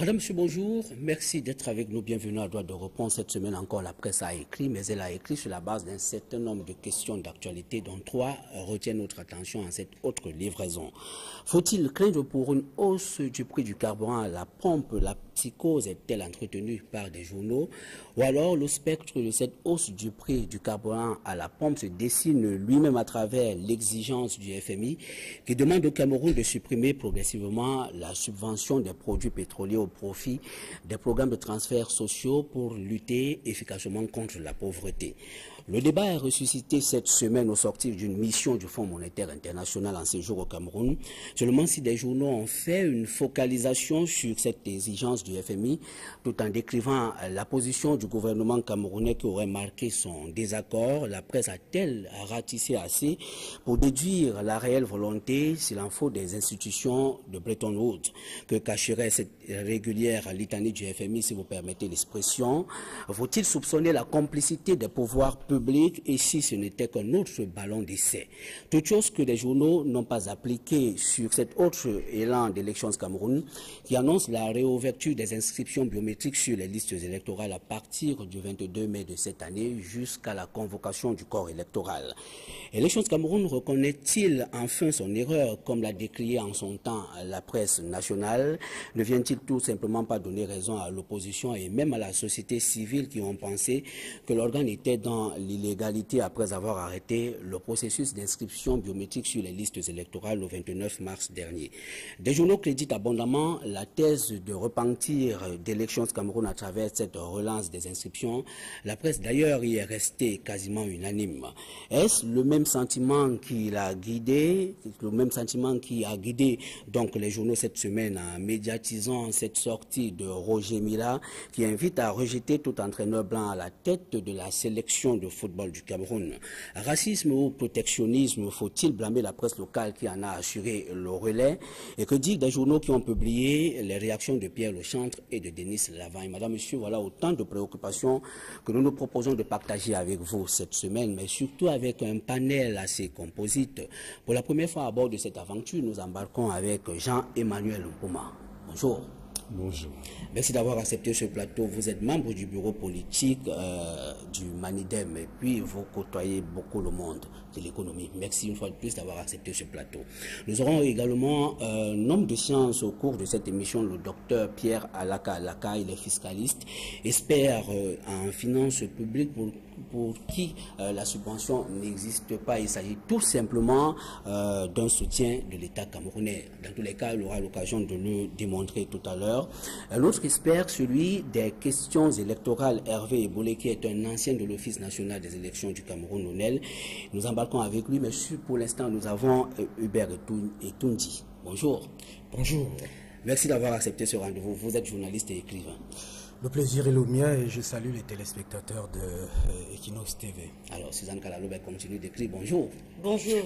Madame, monsieur, bonjour. Merci d'être avec nous. Bienvenue à Droit de Réponse. Cette semaine encore, la presse a écrit, mais elle a écrit sur la base d'un certain nombre de questions d'actualité, dont 3 retiennent notre attention en cette autre livraison. Faut-il craindre pour une hausse du prix du carburant à la pompe? La psychose est-elle entretenue par des journaux? Ou alors le spectre de cette hausse du prix du carburant à la pompe se dessine lui-même à travers l'exigence du FMI qui demande au Cameroun de supprimer progressivement la subvention des produits pétroliers au profit des programmes de transferts sociaux pour lutter efficacement contre la pauvreté. Le débat est ressuscité cette semaine au sortir d'une mission du Fonds monétaire international en séjour au Cameroun. Seulement si des journaux ont fait une focalisation sur cette exigence du FMI, tout en décrivant la position du gouvernement camerounais qui aurait marqué son désaccord, la presse a-t-elle ratissé assez pour déduire la réelle volonté, s'il en faut, des institutions de Bretton Woods, que cacherait cette régulière litanie du FMI, si vous permettez l'expression? Faut-il soupçonner la complicité des pouvoirs publics et si ce n'était qu'un autre ballon d'essai? Toute chose que les journaux n'ont pas appliqué sur cet autre élan d'élections Cameroun qui annonce la réouverture des inscriptions biométriques sur les listes électorales à partir du 22 mai de cette année jusqu'à la convocation du corps électoral. Élections Cameroun reconnaît-il enfin son erreur comme l'a décrié en son temps la presse nationale? Ne vient-il tout simplement pas donner raison à l'opposition et même à la société civile qui ont pensé que l'organe était dans l'illégalité après avoir arrêté le processus d'inscription biométrique sur les listes électorales le 29 mars dernier? Des journaux créditent abondamment la thèse de repentir d'élections Cameroun à travers cette relance des inscriptions. La presse d'ailleurs y est restée quasiment unanime. Est-ce le même sentiment qui l'a guidé, donc les journaux cette semaine en médiatisant cette sortie de Roger Mila qui invite à rejeter tout entraîneur blanc à la tête de la sélection de football du Cameroun? Racisme ou protectionnisme? Faut-il blâmer la presse locale qui en a assuré le relais? Et que dire des journaux qui ont publié les réactions de Pierre Lechantre et de Denis Lavagne? Madame, monsieur, voilà autant de préoccupations que nous nous proposons de partager avec vous cette semaine, mais surtout avec un panel assez composite. Pour la première fois à bord de cette aventure, nous embarquons avec Jean-Emmanuel Mpoma. Bonjour. Bonjour. Merci d'avoir accepté ce plateau. Vous êtes membre du bureau politique du Manidem et puis vous côtoyez beaucoup le monde de l'économie. Merci une fois de plus d'avoir accepté ce plateau. Nous aurons également un homme de science au cours de cette émission, le docteur Pierre Alaka. Il est fiscaliste, expert en finances publiques pour qui la subvention n'existe pas. Il s'agit tout simplement d'un soutien de l'État camerounais. Dans tous les cas, il aura l'occasion de le démontrer tout à l'heure. L'autre expert, celui des questions électorales, Hervé Eboulé, qui est un ancien de l'Office national des élections du Cameroun, l'ONEL. Nous embarquons avec lui, mais pour l'instant, nous avons Hubert Etundi. Bonjour. Bonjour. Merci d'avoir accepté ce rendez-vous. Vous êtes journaliste et écrivain. Le plaisir est le mien et je salue les téléspectateurs de Equinox TV. Alors, Suzanne Kalaloube continue d'écrire. Bonjour. Bonjour.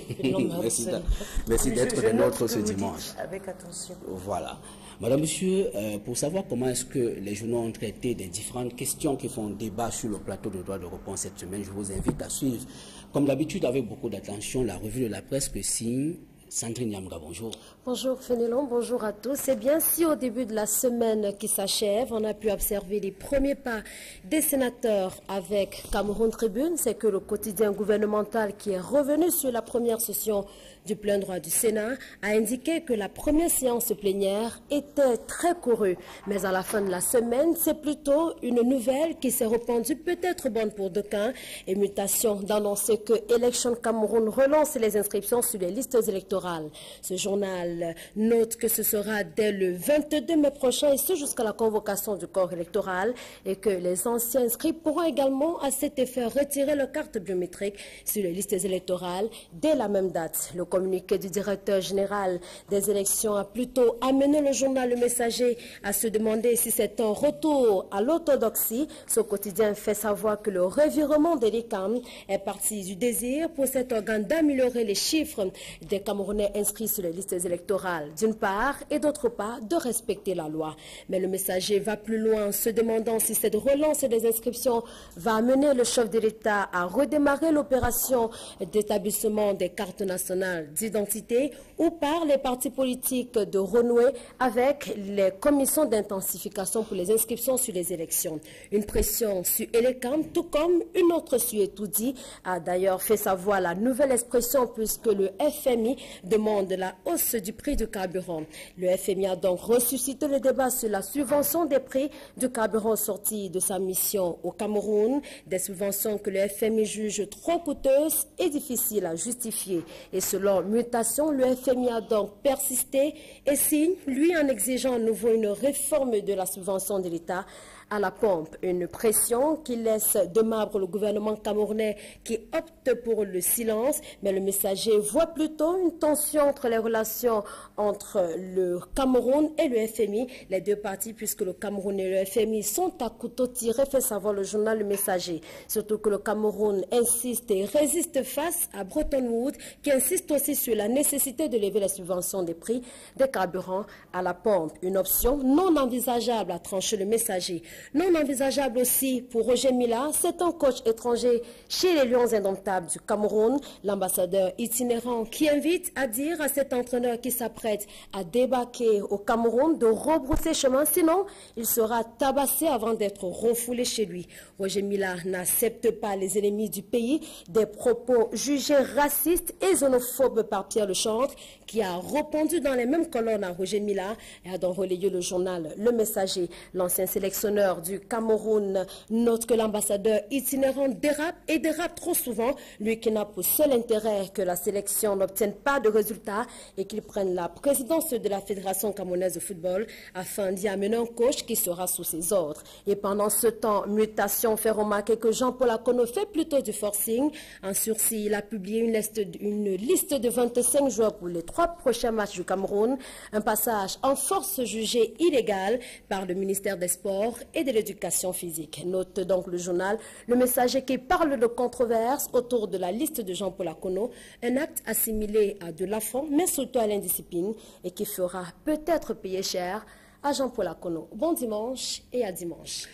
Merci d'être des nôtres ce dimanche. Avec attention. Voilà. Madame, monsieur, pour savoir comment est-ce que les journaux ont traité des différentes questions qui font débat sur le plateau de Droit de Réponse cette semaine, je vous invite à suivre, comme d'habitude, avec beaucoup d'attention, la revue de la presse que signe Sandrine Yamga. Bonjour. Bonjour Fénélon, bonjour à tous. C'est bien si au début de la semaine qui s'achève, on a pu observer les premiers pas des sénateurs avec Cameroun Tribune, c'est que le quotidien gouvernemental qui est revenu sur la première session du plein droit du Sénat a indiqué que la première séance plénière était très courue. Mais à la fin de la semaine, c'est plutôt une nouvelle qui s'est répandue, peut-être bonne pour d'aucuns, et mutation d'annoncer que Élections Cameroun relance les inscriptions sur les listes électorales. Ce journal note que ce sera dès le 22 mai prochain et ce jusqu'à la convocation du corps électoral et que les anciens inscrits pourront également à cet effet retirer leur carte biométrique sur les listes électorales dès la même date. Le communiqué du directeur général des élections a plutôt amené le journal Le Messager à se demander si c'est un retour à l'orthodoxie. Ce quotidien fait savoir que le revirement des l'ICAM est parti du désir pour cet organe d'améliorer les chiffres des Camerounais inscrits sur les listes électorales électorale d'une part et d'autre part de respecter la loi. Mais le Messager va plus loin, se demandant si cette relance des inscriptions va amener le chef de l'État à redémarrer l'opération d'établissement des cartes nationales d'identité ou par les partis politiques de renouer avec les commissions d'intensification pour les inscriptions sur les élections. Une pression sur Elecam, tout comme une autre sur Etoudi, a d'ailleurs fait savoir la nouvelle expression puisque le FMI demande la hausse du prix du carburant. Le FMI a donc ressuscité le débat sur la subvention des prix du carburant sorti de sa mission au Cameroun, des subventions que le FMI juge trop coûteuses et difficiles à justifier. Et selon Mutation, le FMI a donc persisté et signe, lui, en exigeant à nouveau une réforme de la subvention de l'État à la pompe, une pression qui laisse de marbre le gouvernement camerounais qui opte pour le silence, mais le Messager voit plutôt une tension entre les relations entre le Cameroun et le FMI, les deux parties, puisque le Cameroun et le FMI sont à couteau tiré, fait savoir le journal Le Messager. Surtout que le Cameroun insiste et résiste face à Bretton Woods, qui insiste aussi sur la nécessité de lever la subvention des prix des carburants à la pompe, une option non envisageable, a tranché Le Messager. Non envisageable aussi pour Roger Mila, c'est un coach étranger chez les Lions indomptables du Cameroun, l'ambassadeur itinérant qui invite à dire à cet entraîneur qui s'apprête à débarquer au Cameroun de rebrousser chemin, sinon il sera tabassé avant d'être refoulé chez lui. Roger Mila n'accepte pas les ennemis du pays, des propos jugés racistes et xénophobes par Pierre Lechantre, qui a répondu dans les mêmes colonnes à Roger Mila et a donc relayé le journal Le Messager. L'ancien sélectionneur du Cameroun note que l'ambassadeur itinérant dérape et dérape trop souvent, lui qui n'a pour seul intérêt que la sélection n'obtienne pas de résultats et qu'il prenne la présidence de la Fédération camerounaise de football afin d'y amener un coach qui sera sous ses ordres. Et pendant ce temps, Mutation fait remarquer que Jean-Paul Akono fait plutôt du forcing. En sursis, il a publié une liste de 25 joueurs pour les 3 prochains matchs du Cameroun, un passage en force jugé illégal par le ministère des Sports et de l'éducation physique. Note donc le journal Le Messager qui parle de controverses autour de la liste de Jean-Paul Akono, un acte assimilé à de l'affront, mais surtout à l'indiscipline et qui fera peut-être payer cher à Jean-Paul Akono. Bon dimanche et à dimanche.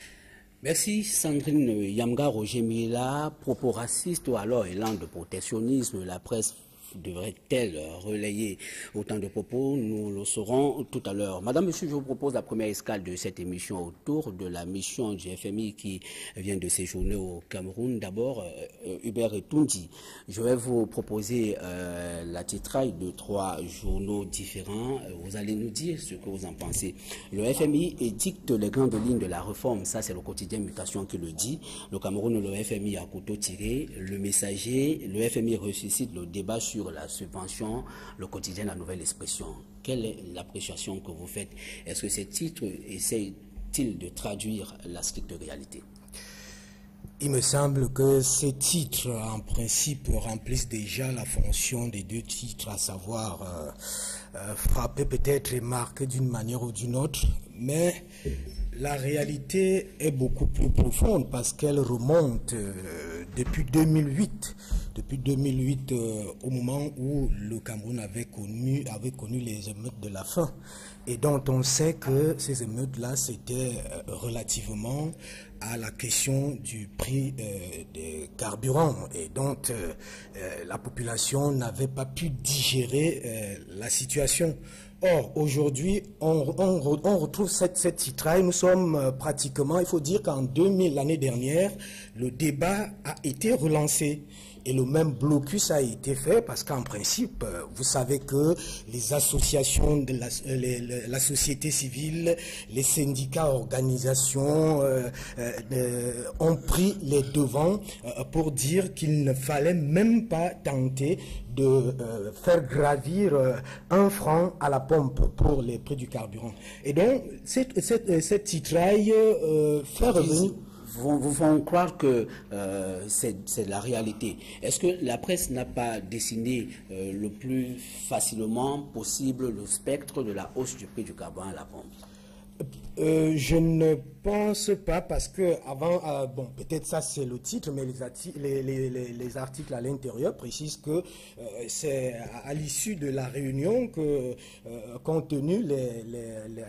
Merci Sandrine Yamga. Roger Mila, propos racistes ou alors élan de protectionnisme, la presse devrait-elle relayer autant de propos? Nous le saurons tout à l'heure. Madame, Monsieur, je vous propose la première escale de cette émission autour de la mission du FMI qui vient de séjourner au Cameroun. D'abord, Hubert Etoudi, je vais vous proposer la titraille de 3 journaux différents. Vous allez nous dire ce que vous en pensez. Le FMI édicte les grandes lignes de la réforme. Ça, c'est le quotidien Mutation qui le dit. Le Cameroun, le FMI à couteau tiré. Le Messager, le FMI ressuscite le débat sur la subvention, le quotidien La Nouvelle Expression. Quelle est l'appréciation que vous faites? Est-ce que ces titres essayent-ils de traduire la stricte réalité? Il me semble que ces titres, en principe, remplissent déjà la fonction des 2 titres, à savoir frapper peut-être les marques d'une manière ou d'une autre, mais la réalité est beaucoup plus profonde parce qu'elle remonte depuis 2008. Depuis 2008, au moment où le Cameroun avait connu les émeutes de la faim. Et dont on sait que ces émeutes-là, c'était relativement à la question du prix des carburants et dont la population n'avait pas pu digérer la situation. Or, aujourd'hui, on retrouve cette titraille. Nous sommes pratiquement, il faut dire qu'en 2000, l'année dernière, le débat a été relancé. Et le même blocus a été fait parce qu'en principe, vous savez que les associations de la société civile, les syndicats, organisations ont pris les devants pour dire qu'il ne fallait même pas tenter de faire gravir 1 franc à la pompe pour les prix du carburant. Et donc, cette titraille fait revenir... Vous font croire que c'est la réalité. Est-ce que la presse n'a pas dessiné le plus facilement possible le spectre de la hausse du prix du carburant à la pompe? Je ne pense pas parce que avant, bon, peut-être ça c'est le titre, mais les articles à l'intérieur précisent que c'est à l'issue de la réunion que, compte tenu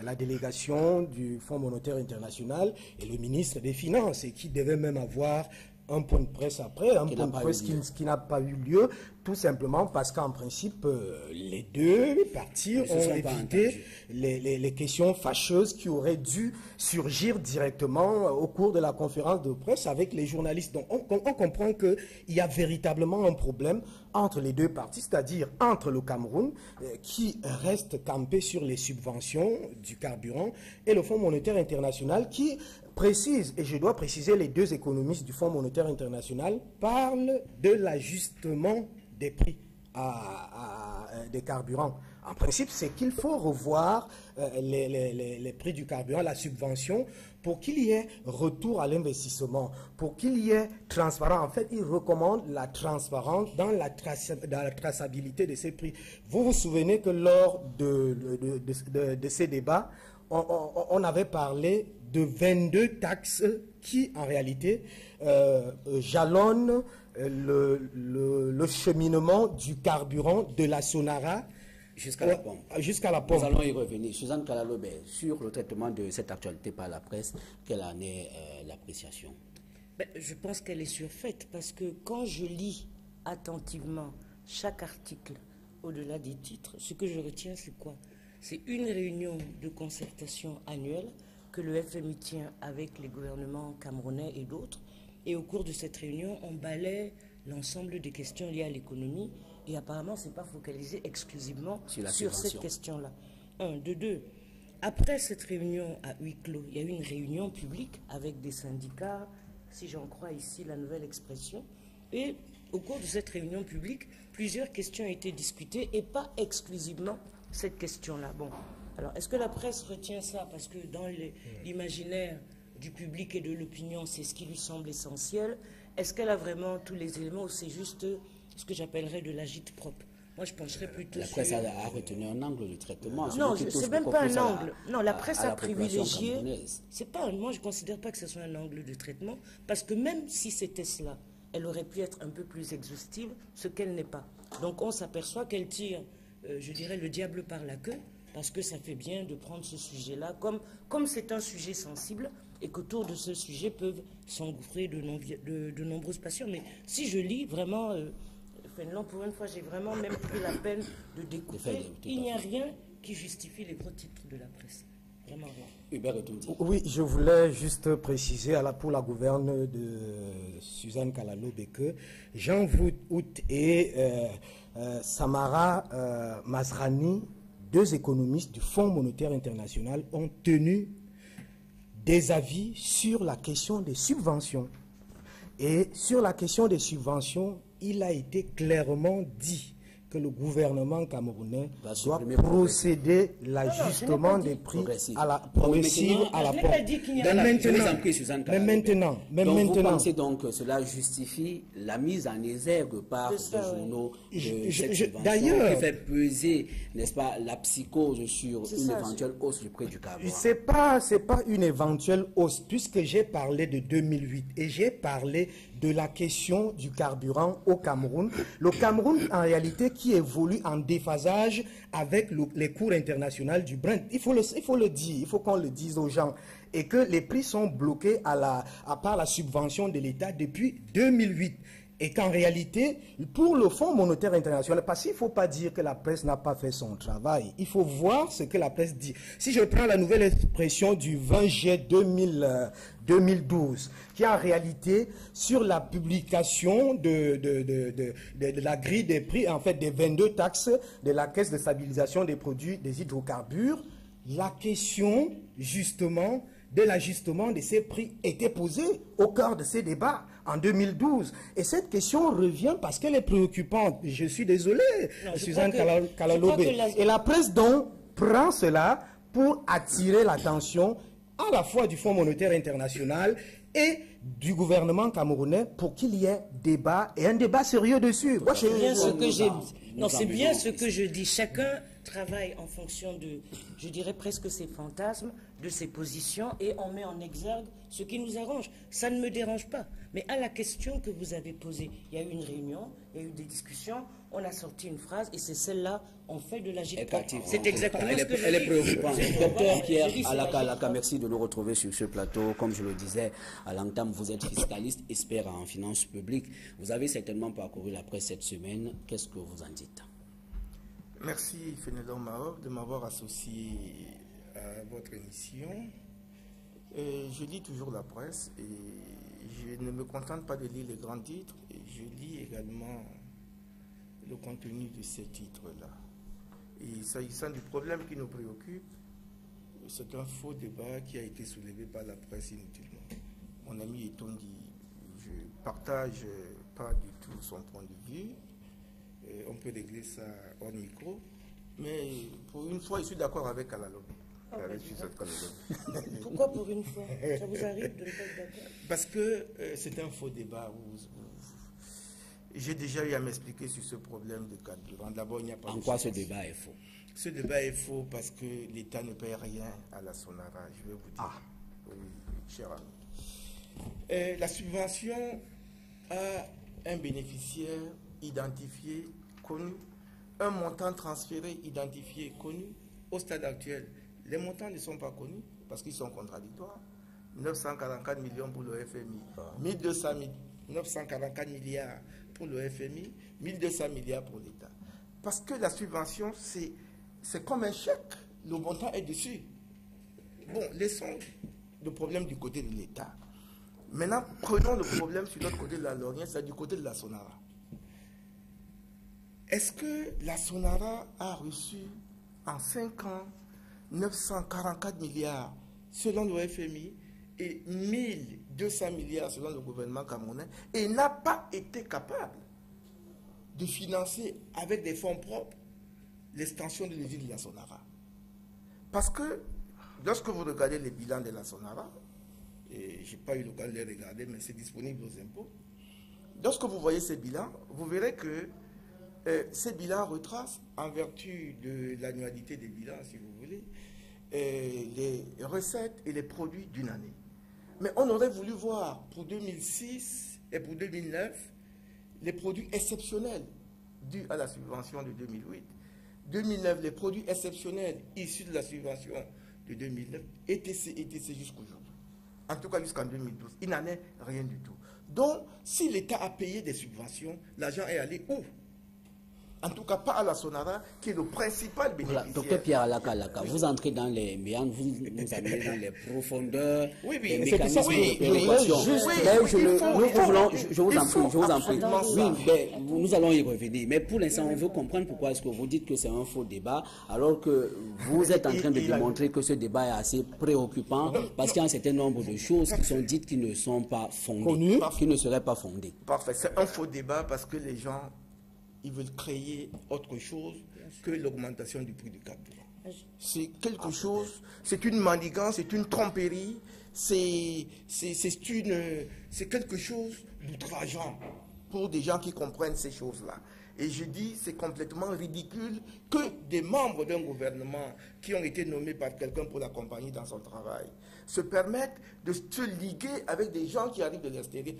la délégation du Fonds monétaire international et le ministre des Finances, et qui devait même avoir un point de presse après, un point de presse qui n'a pas eu lieu, tout simplement parce qu'en principe, les deux parties ont évité les questions fâcheuses qui auraient dû surgir directement au cours de la conférence de presse avec les journalistes. Donc on comprend qu'il y a véritablement un problème entre les deux parties, c'est-à-dire entre le Cameroun, qui reste campé sur les subventions du carburant, et le Fonds monétaire international qui précise, et je dois préciser, les deux économistes du Fonds monétaire international parlent de l'ajustement des prix des carburants. En principe, c'est qu'il faut revoir les prix du carburant, la subvention, pour qu'il y ait retour à l'investissement, pour qu'il y ait transparence. En fait, ils recommandent la transparence dans la traçabilité de ces prix. Vous vous souvenez que lors de ces débats, on avait parlé de 22 taxes qui, en réalité, jalonnent le cheminement du carburant de la Sonara jusqu'à la pompe. Jusqu'à la pompe. Nous allons y revenir. Suzanne Kalalobe, sur le traitement de cette actualité par la presse, quelle en est l'appréciation? Je pense qu'elle est surfaite parce que quand je lis attentivement chaque article au-delà des titres, ce que je retiens, c'est quoi? C'est une réunion de concertation annuelle que le FMI tient avec les gouvernements camerounais et d'autres. Et au cours de cette réunion, on balaie l'ensemble des questions liées à l'économie. Et apparemment, ce n'est pas focalisé exclusivement sur cette question-là. Un, de deux. Après cette réunion à huis clos, il y a eu une réunion publique avec des syndicats, si j'en crois ici la nouvelle expression. Et au cours de cette réunion publique, plusieurs questions ont été discutées et pas exclusivement cette question-là. Bon, alors est-ce que la presse retient ça? Parce que dans l'imaginaire du public et de l'opinion, c'est ce qui lui semble essentiel. Est-ce qu'elle a vraiment tous les éléments ou c'est juste ce que j'appellerais de l'agite propre? Moi, je penserais plutôt la presse a retenu un angle de traitement. Non, c'est même pas un angle. Non, la presse a privilégié. C'est pas. Moi, je ne considère pas que ce soit un angle de traitement, parce que même si c'était cela, elle aurait pu être un peu plus exhaustive, ce qu'elle n'est pas. Donc, on s'aperçoit qu'elle tire, je dirais, le diable par la queue, parce que ça fait bien de prendre ce sujet-là, comme c'est un sujet sensible, et qu'autour de ce sujet peuvent s'engouffrer de nombreuses passions. Mais si je lis vraiment... Fénelon, pour une fois, j'ai vraiment même pris la peine de découper. Il n'y a rien qui justifie les gros titres de la presse. Vraiment rien. Hubert, oui, je voulais juste préciser pour la gouverne de Suzanne Kalalobe que Jean Wout et Samara Masrani, deux économistes du Fonds monétaire international, ont tenu des avis sur la question des subventions. Et sur la question des subventions, il a été clairement dit que le gouvernement camerounais doit procéder l'ajustement des prix progressif à la pompe. Mais maintenant, vous pensez donc que cela justifie la mise en exergue par des journaux de cette subvention qui fait peser, n'est-ce pas, la psychose sur une éventuelle hausse du prix du carburant? C'est pas une éventuelle hausse, puisque j'ai parlé de 2008 et j'ai parlé de la question du carburant au Cameroun. Le Cameroun, en réalité, qui évolue en déphasage avec les cours internationaux du Brent. Il faut le dire, il faut qu'on le dise aux gens. Et que les prix sont bloqués à part la subvention de l'État depuis 2008. Et qu'en réalité, pour le Fonds monétaire international, parce qu'il ne faut pas dire que la presse n'a pas fait son travail, il faut voir ce que la presse dit. Si je prends la nouvelle expression du 20 juillet 2012, qui est en réalité sur la publication de la grille des prix, en fait des 22 taxes de la Caisse de stabilisation des produits des hydrocarbures, la question justement de l'ajustement de ces prix était posée au cœur de ces débats en 2012. Et cette question revient parce qu'elle est préoccupante. Je suis désolé, Suzanne Kalalobe. Et la presse donc prend cela pour attirer l'attention à la fois du Fonds monétaire international et du gouvernement camerounais pour qu'il y ait débat et un débat sérieux dessus. C'est bien ce que je dis. Chacun travaille en fonction de, je dirais presque ses fantasmes, de ses positions, et on met en exergue ce qui nous arrange. Ça ne me dérange pas. Mais à la question que vous avez posée, il y a eu une réunion, il y a eu des discussions, on a sorti une phrase, et c'est celle-là, on fait de la gitane. C'est exactement ce que je dis. Elle est préoccupante. Docteur Pierre Alaka, merci de nous retrouver sur ce plateau. Comme je le disais à l'entame, vous êtes fiscaliste, expert en finances publiques. Vous avez certainement parcouru la presse cette semaine. Qu'est-ce que vous en dites? Merci Fénelon Mahor de m'avoir associé à votre émission. Je lis toujours la presse et je ne me contente pas de lire les grands titres, je lis également le contenu de ces titres-là. Et s'agissant du problème qui nous préoccupe, c'est un faux débat qui a été soulevé par la presse inutilement. Mon ami Etondi, je ne partage pas du tout son point de vue. On peut régler ça hors micro, mais pour une fois, je suis d'accord avec Alalobi. Pourquoi pour une fois? Ça vous arrive de ne pas être d'accord? Parce que c'est un faux débat. J'ai déjà eu à m'expliquer sur ce problème de carburant. D'abord, il n'y a pas. En quoi ce débat est faux? Ce débat est faux parce que l'État ne paye rien à la Sonara. Je vais vous dire. Ah. Oui, cher ami. La subvention a un bénéficiaire identifié, connu, un montant transféré, identifié, connu. Au stade actuel, les montants ne sont pas connus parce qu'ils sont contradictoires. 944 millions pour le FMI, 944 milliards pour le FMI, 1200 milliards pour l'État. Parce que la subvention, c'est comme un chèque. Le montant est dessus. Bon, laissons le problème du côté de l'État. Maintenant, prenons le problème sur l'autre côté de la lorgnette, c'est du côté de la Sonara. Est-ce que la Sonara a reçu en 5 ans 944 milliards selon le FMI et 1200 milliards selon le gouvernement camerounais et n'a pas été capable de financer avec des fonds propres l'extension de l'usine de la Sonara? Parce que lorsque vous regardez les bilans de la Sonara, et je n'ai pas eu l'occasion de les regarder, mais c'est disponible aux impôts, lorsque vous voyez ces bilans, vous verrez que ces bilans retracent, en vertu de l'annualité des bilans, si vous voulez, les recettes et les produits d'une année. Mais on aurait voulu voir pour 2006 et pour 2009 les produits exceptionnels dus à la subvention de 2008. 2009, les produits exceptionnels issus de la subvention de 2009, etc. jusqu'aujourd'hui. En tout cas jusqu'en 2012. Il n'en est rien du tout. Donc, si l'État a payé des subventions, l'argent est allé où? En tout cas, pas à la Sonara, qui est le principal bénéficiaire. Voilà, docteur Pierre Alaka, vous entrez dans les méandres, vous nous amenez dans les profondeurs, les mécanismes de péréquation. Je vous en prie. Oui, nous allons y revenir. Mais pour l'instant, on veut comprendre pourquoi est-ce que vous dites que c'est un faux débat, alors que vous êtes en train de démontrer que ce débat est assez préoccupant, parce qu'il y a un certain nombre de choses qui sont dites qui ne sont pas fondées, qui ne seraient pas fondées. Parfait, c'est un faux débat parce que les gens... ils veulent créer autre chose que l'augmentation du prix du carburant. C'est quelque chose, c'est une manigance, c'est une tromperie, c'est quelque chose d'outrageant pour des gens qui comprennent ces choses-là. Et je dis, c'est complètement ridicule que des membres d'un gouvernement qui ont été nommés par quelqu'un pour l'accompagner dans son travail se permettent de se liguer avec des gens qui arrivent de l'extérieur.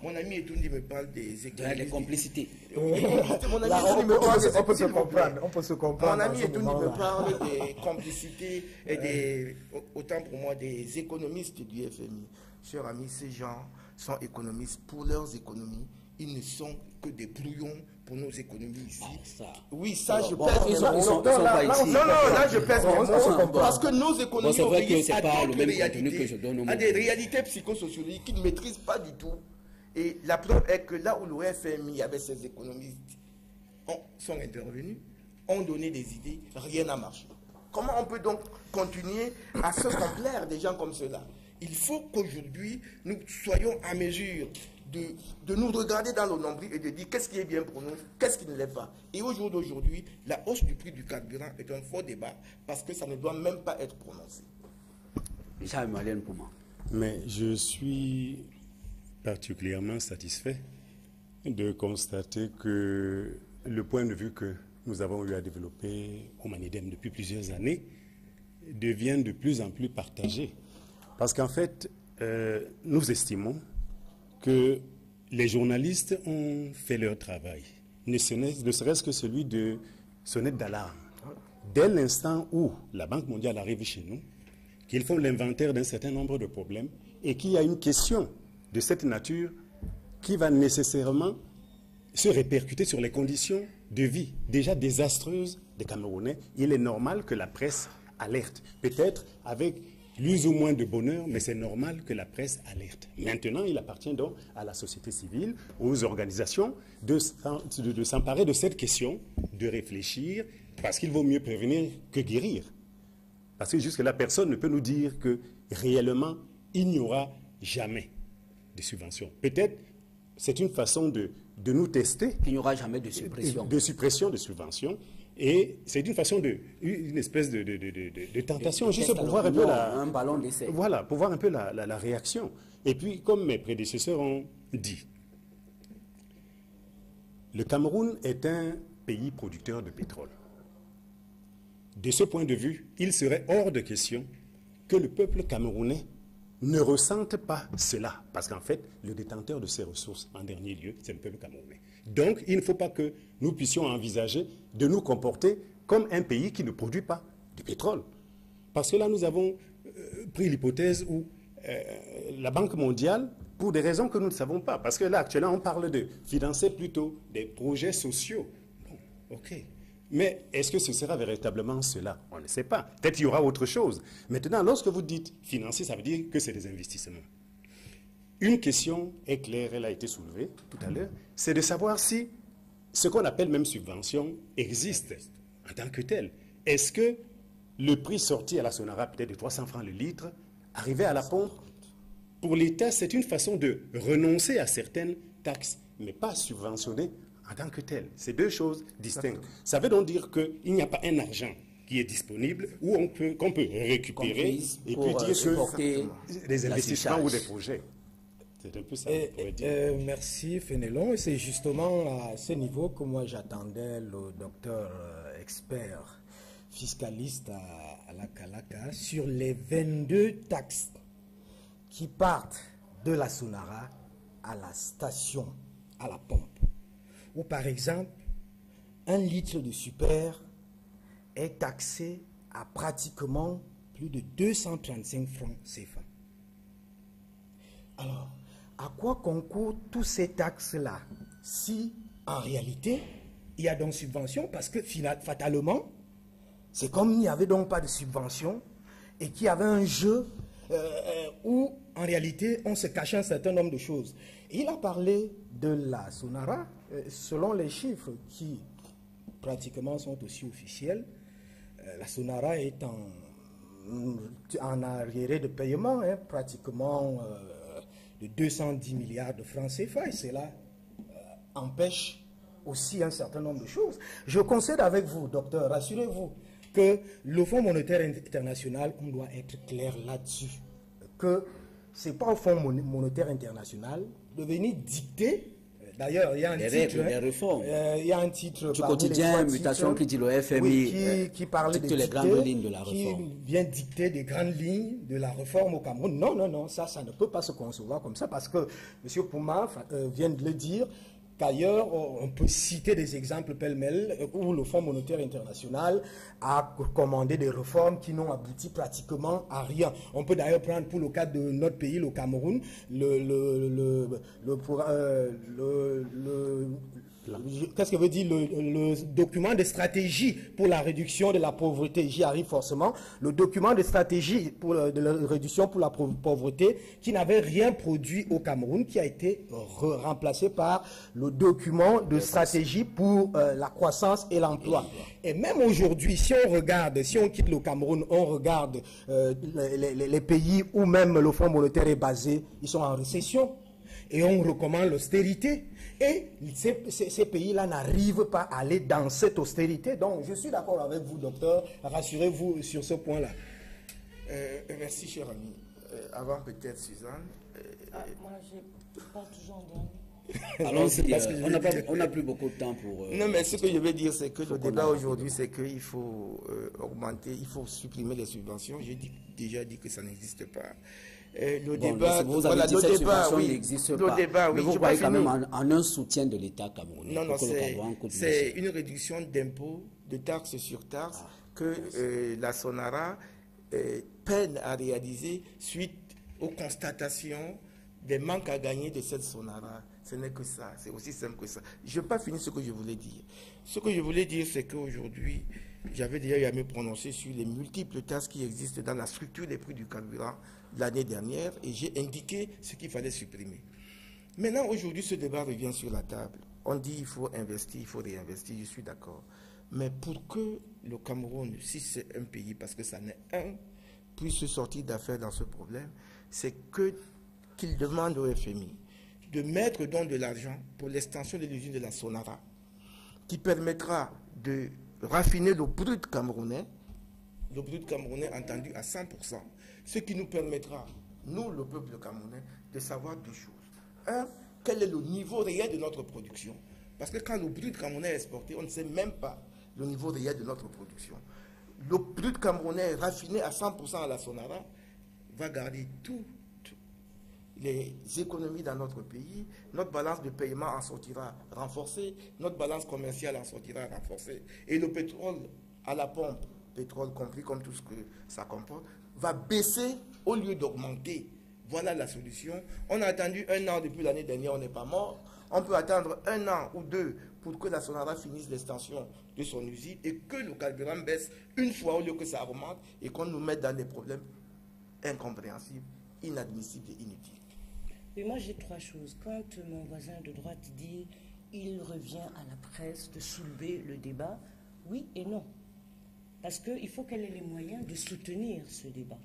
Mon ami Etondi me parle des économies. Des complicités. Mon ami Etondi me parle des... On peut se comprendre. On peut se comprendre. Mon ami Etondi me parle des complicités et des, autant pour moi, des économistes du FMI. Chers amis, ces gens sont économistes pour leurs économies. Ils ne sont que des brouillons pour nos économies ici. Oui, ça, je pèse mes mots. Non, là, je pèse mes mots. Parce que nos économies obéissent à d'autres réalités, à des réalités psychosociologiques qu'ils ne maîtrisent pas du tout. Et la preuve est que là où le FMI avec ses économistes sont intervenus, ont donné des idées, rien n'a marché. Comment on peut donc continuer à se complaire des gens comme cela? Il faut qu'aujourd'hui, nous soyons à mesure de nous regarder dans le nombril et de dire qu'est-ce qui est bien pour nous, qu'est-ce qui ne l'est pas. Et au jour d'aujourd'hui, la hausse du prix du carburant est un faux débat parce que ça ne doit même pas être prononcé. Mais je suis particulièrement satisfait de constater que le point de vue que nous avons eu à développer au Manidem depuis plusieurs années devient de plus en plus partagé. Parce qu'en fait, nous estimons que les journalistes ont fait leur travail, ne serait-ce que celui de sonnette d'alarme. Dès l'instant où la Banque mondiale arrive chez nous, qu'ils font l'inventaire d'un certain nombre de problèmes et qu'il y a une question de cette nature qui va nécessairement se répercuter sur les conditions de vie déjà désastreuses des Camerounais, il est normal que la presse alerte. Peut-être avec plus ou moins de bonheur, mais c'est normal que la presse alerte. Maintenant, il appartient donc à la société civile, aux organisations, de s'emparer de cette question, de réfléchir, parce qu'il vaut mieux prévenir que guérir. Parce que jusque-là, personne ne peut nous dire que réellement, il n'y aura jamais de subventions. Peut-être, c'est une façon de nous tester. Il n'y aura jamais de suppression. De suppression de subventions. Et c'est une façon une espèce de tentation, juste pour voir un peu un ballon d'essai. Voilà, pour voir un peu la réaction. Et puis, comme mes prédécesseurs ont dit, le Cameroun est un pays producteur de pétrole. De ce point de vue, il serait hors de question que le peuple camerounais ne ressente pas cela. Parce qu'en fait, le détenteur de ces ressources, en dernier lieu, c'est le peuple camerounais. Donc, il ne faut pas que nous puissions envisager de nous comporter comme un pays qui ne produit pas de pétrole. Parce que là, nous avons pris l'hypothèse où la Banque mondiale, pour des raisons que nous ne savons pas, parce que là, actuellement, on parle de financer plutôt des projets sociaux. Bon, ok. Mais est-ce que ce sera véritablement cela? On ne sait pas. Peut-être qu'il y aura autre chose. Maintenant, lorsque vous dites financer, ça veut dire que c'est des investissements. Une question est claire, elle a été soulevée tout à l'heure, c'est de savoir si ce qu'on appelle même subvention existe en tant que tel. Est-ce que le prix sorti à la Sonara, peut-être de 300 francs le litre, arrivé à la pompe, pour l'État, c'est une façon de renoncer à certaines taxes, mais pas subventionner en tant que tel. C'est deux choses distinctes. Ça veut donc dire qu'il n'y a pas un argent qui est disponible ou qu'on peut récupérer et puis dire que des investissements ou des projets. C'est un peu ça. Merci Fénélon. Et c'est justement à ce niveau que moi j'attendais le docteur expert fiscaliste à la Kalaka sur les 22 taxes qui partent de la Sonara à la station, à la pompe. Ou par exemple, un litre de super est taxé à pratiquement plus de 235 francs CFA. Alors, à quoi concourent tous ces taxes-là si, en réalité, il y a donc subvention? Parce que, fatalement, c'est comme il n'y avait donc pas de subvention et qu'il y avait un jeu où, en réalité, on se cachait un certain nombre de choses. Il a parlé de la Sonara, selon les chiffres qui, pratiquement, sont aussi officiels. La Sonara est en arriéré de paiement, hein, pratiquement de 210 milliards de francs CFA, et cela empêche aussi un certain nombre de choses. Je concède avec vous, docteur, rassurez-vous, que le Fonds monétaire international, on doit être clair là-dessus, que ce n'est pas au Fonds monétaire international de venir dicter. D'ailleurs, il y a un titre. Des réformes. Il y a un titre du quotidien Mutation qui dit le FMI, oui, qui parle de les grandes lignes de la réforme. Qui vient dicter des grandes lignes de la réforme au Cameroun. Non, non, non, ça ne peut pas se concevoir comme ça parce que M. Pouma vient de le dire. Qu'ailleurs, on peut citer des exemples pêle-mêle où le Fonds monétaire international a commandé des réformes qui n'ont abouti pratiquement à rien. On peut d'ailleurs prendre pour le cas de notre pays, le Cameroun, qu'est-ce que veut dire le document de stratégie pour la réduction de la pauvreté? J'y arrive forcément. Le document de stratégie pour de la réduction pour la pauvreté qui n'avait rien produit au Cameroun, qui a été remplacé par le document de stratégie pour la croissance et l'emploi. Et même aujourd'hui, si on regarde, si on quitte le Cameroun, on regarde les pays où même le Fonds monétaire est basé, ils sont en récession. Et on recommande l'austérité. Et ces pays-là n'arrivent pas à aller dans cette austérité. Donc, je suis d'accord avec vous, docteur. Rassurez-vous sur ce point-là. Merci, cher ami. Avant peut-être, Suzanne. Moi, je n'ai pas toujours entendu. Allons-y, on n'a plus beaucoup de temps pour... non, mais ce que je veux dire, c'est que le débat aujourd'hui, c'est qu'il faut augmenter, il faut supprimer les subventions. J'ai déjà dit que ça n'existe pas. Le débat, vous avez dit que cette subvention n'existe pas. Mais vous croyez quand même en un soutien de l'État camerounais? Non, c'est une réduction d'impôts, de taxes sur taxes que la Sonara peine à réaliser suite aux constatations des manques à gagner de cette Sonara. Ce n'est que ça, c'est aussi simple que ça. Je n'ai pas fini ce que je voulais dire. Ce que je voulais dire, c'est qu'aujourd'hui, j'avais déjà eu à me prononcer sur les multiples taxes qui existent dans la structure des prix du carburant l'année dernière et j'ai indiqué ce qu'il fallait supprimer. Maintenant, aujourd'hui, ce débat revient sur la table. On dit qu'il faut investir, il faut réinvestir, je suis d'accord. Mais pour que le Cameroun, si c'est un pays, parce que ça n'est un, puisse se sortir d'affaires dans ce problème, c'est qu'il demande au FMI de mettre donc de l'argent pour l'extension de l'usine de la Sonara, qui permettra de raffiner le brut camerounais entendu à 100%, ce qui nous permettra, nous, le peuple camerounais, de savoir deux choses. Un, quel est le niveau réel de notre production? Parce que quand le brut camerounais est exporté, on ne sait même pas le niveau réel de notre production. Le brut camerounais raffiné à 100% à la Sonara va garder toutes les économies dans notre pays. Notre balance de paiement en sortira renforcée, notre balance commerciale en sortira renforcée. Et le pétrole à la pompe, pétrole compris comme tout ce que ça comporte, va baisser au lieu d'augmenter. Voilà la solution. On a attendu 1 an depuis l'année dernière, on n'est pas mort. On peut attendre 1 an ou 2 pour que la Sonara finisse l'extension de son usine et que le carburant baisse une fois au lieu que ça augmente et qu'on nous mette dans des problèmes incompréhensibles, inadmissibles et inutiles. Mais moi j'ai 3 choses. Quand mon voisin de droite dit il revient à la presse de soulever le débat, oui et non. Parce qu'il faut qu'elle ait les moyens de soutenir ce débat.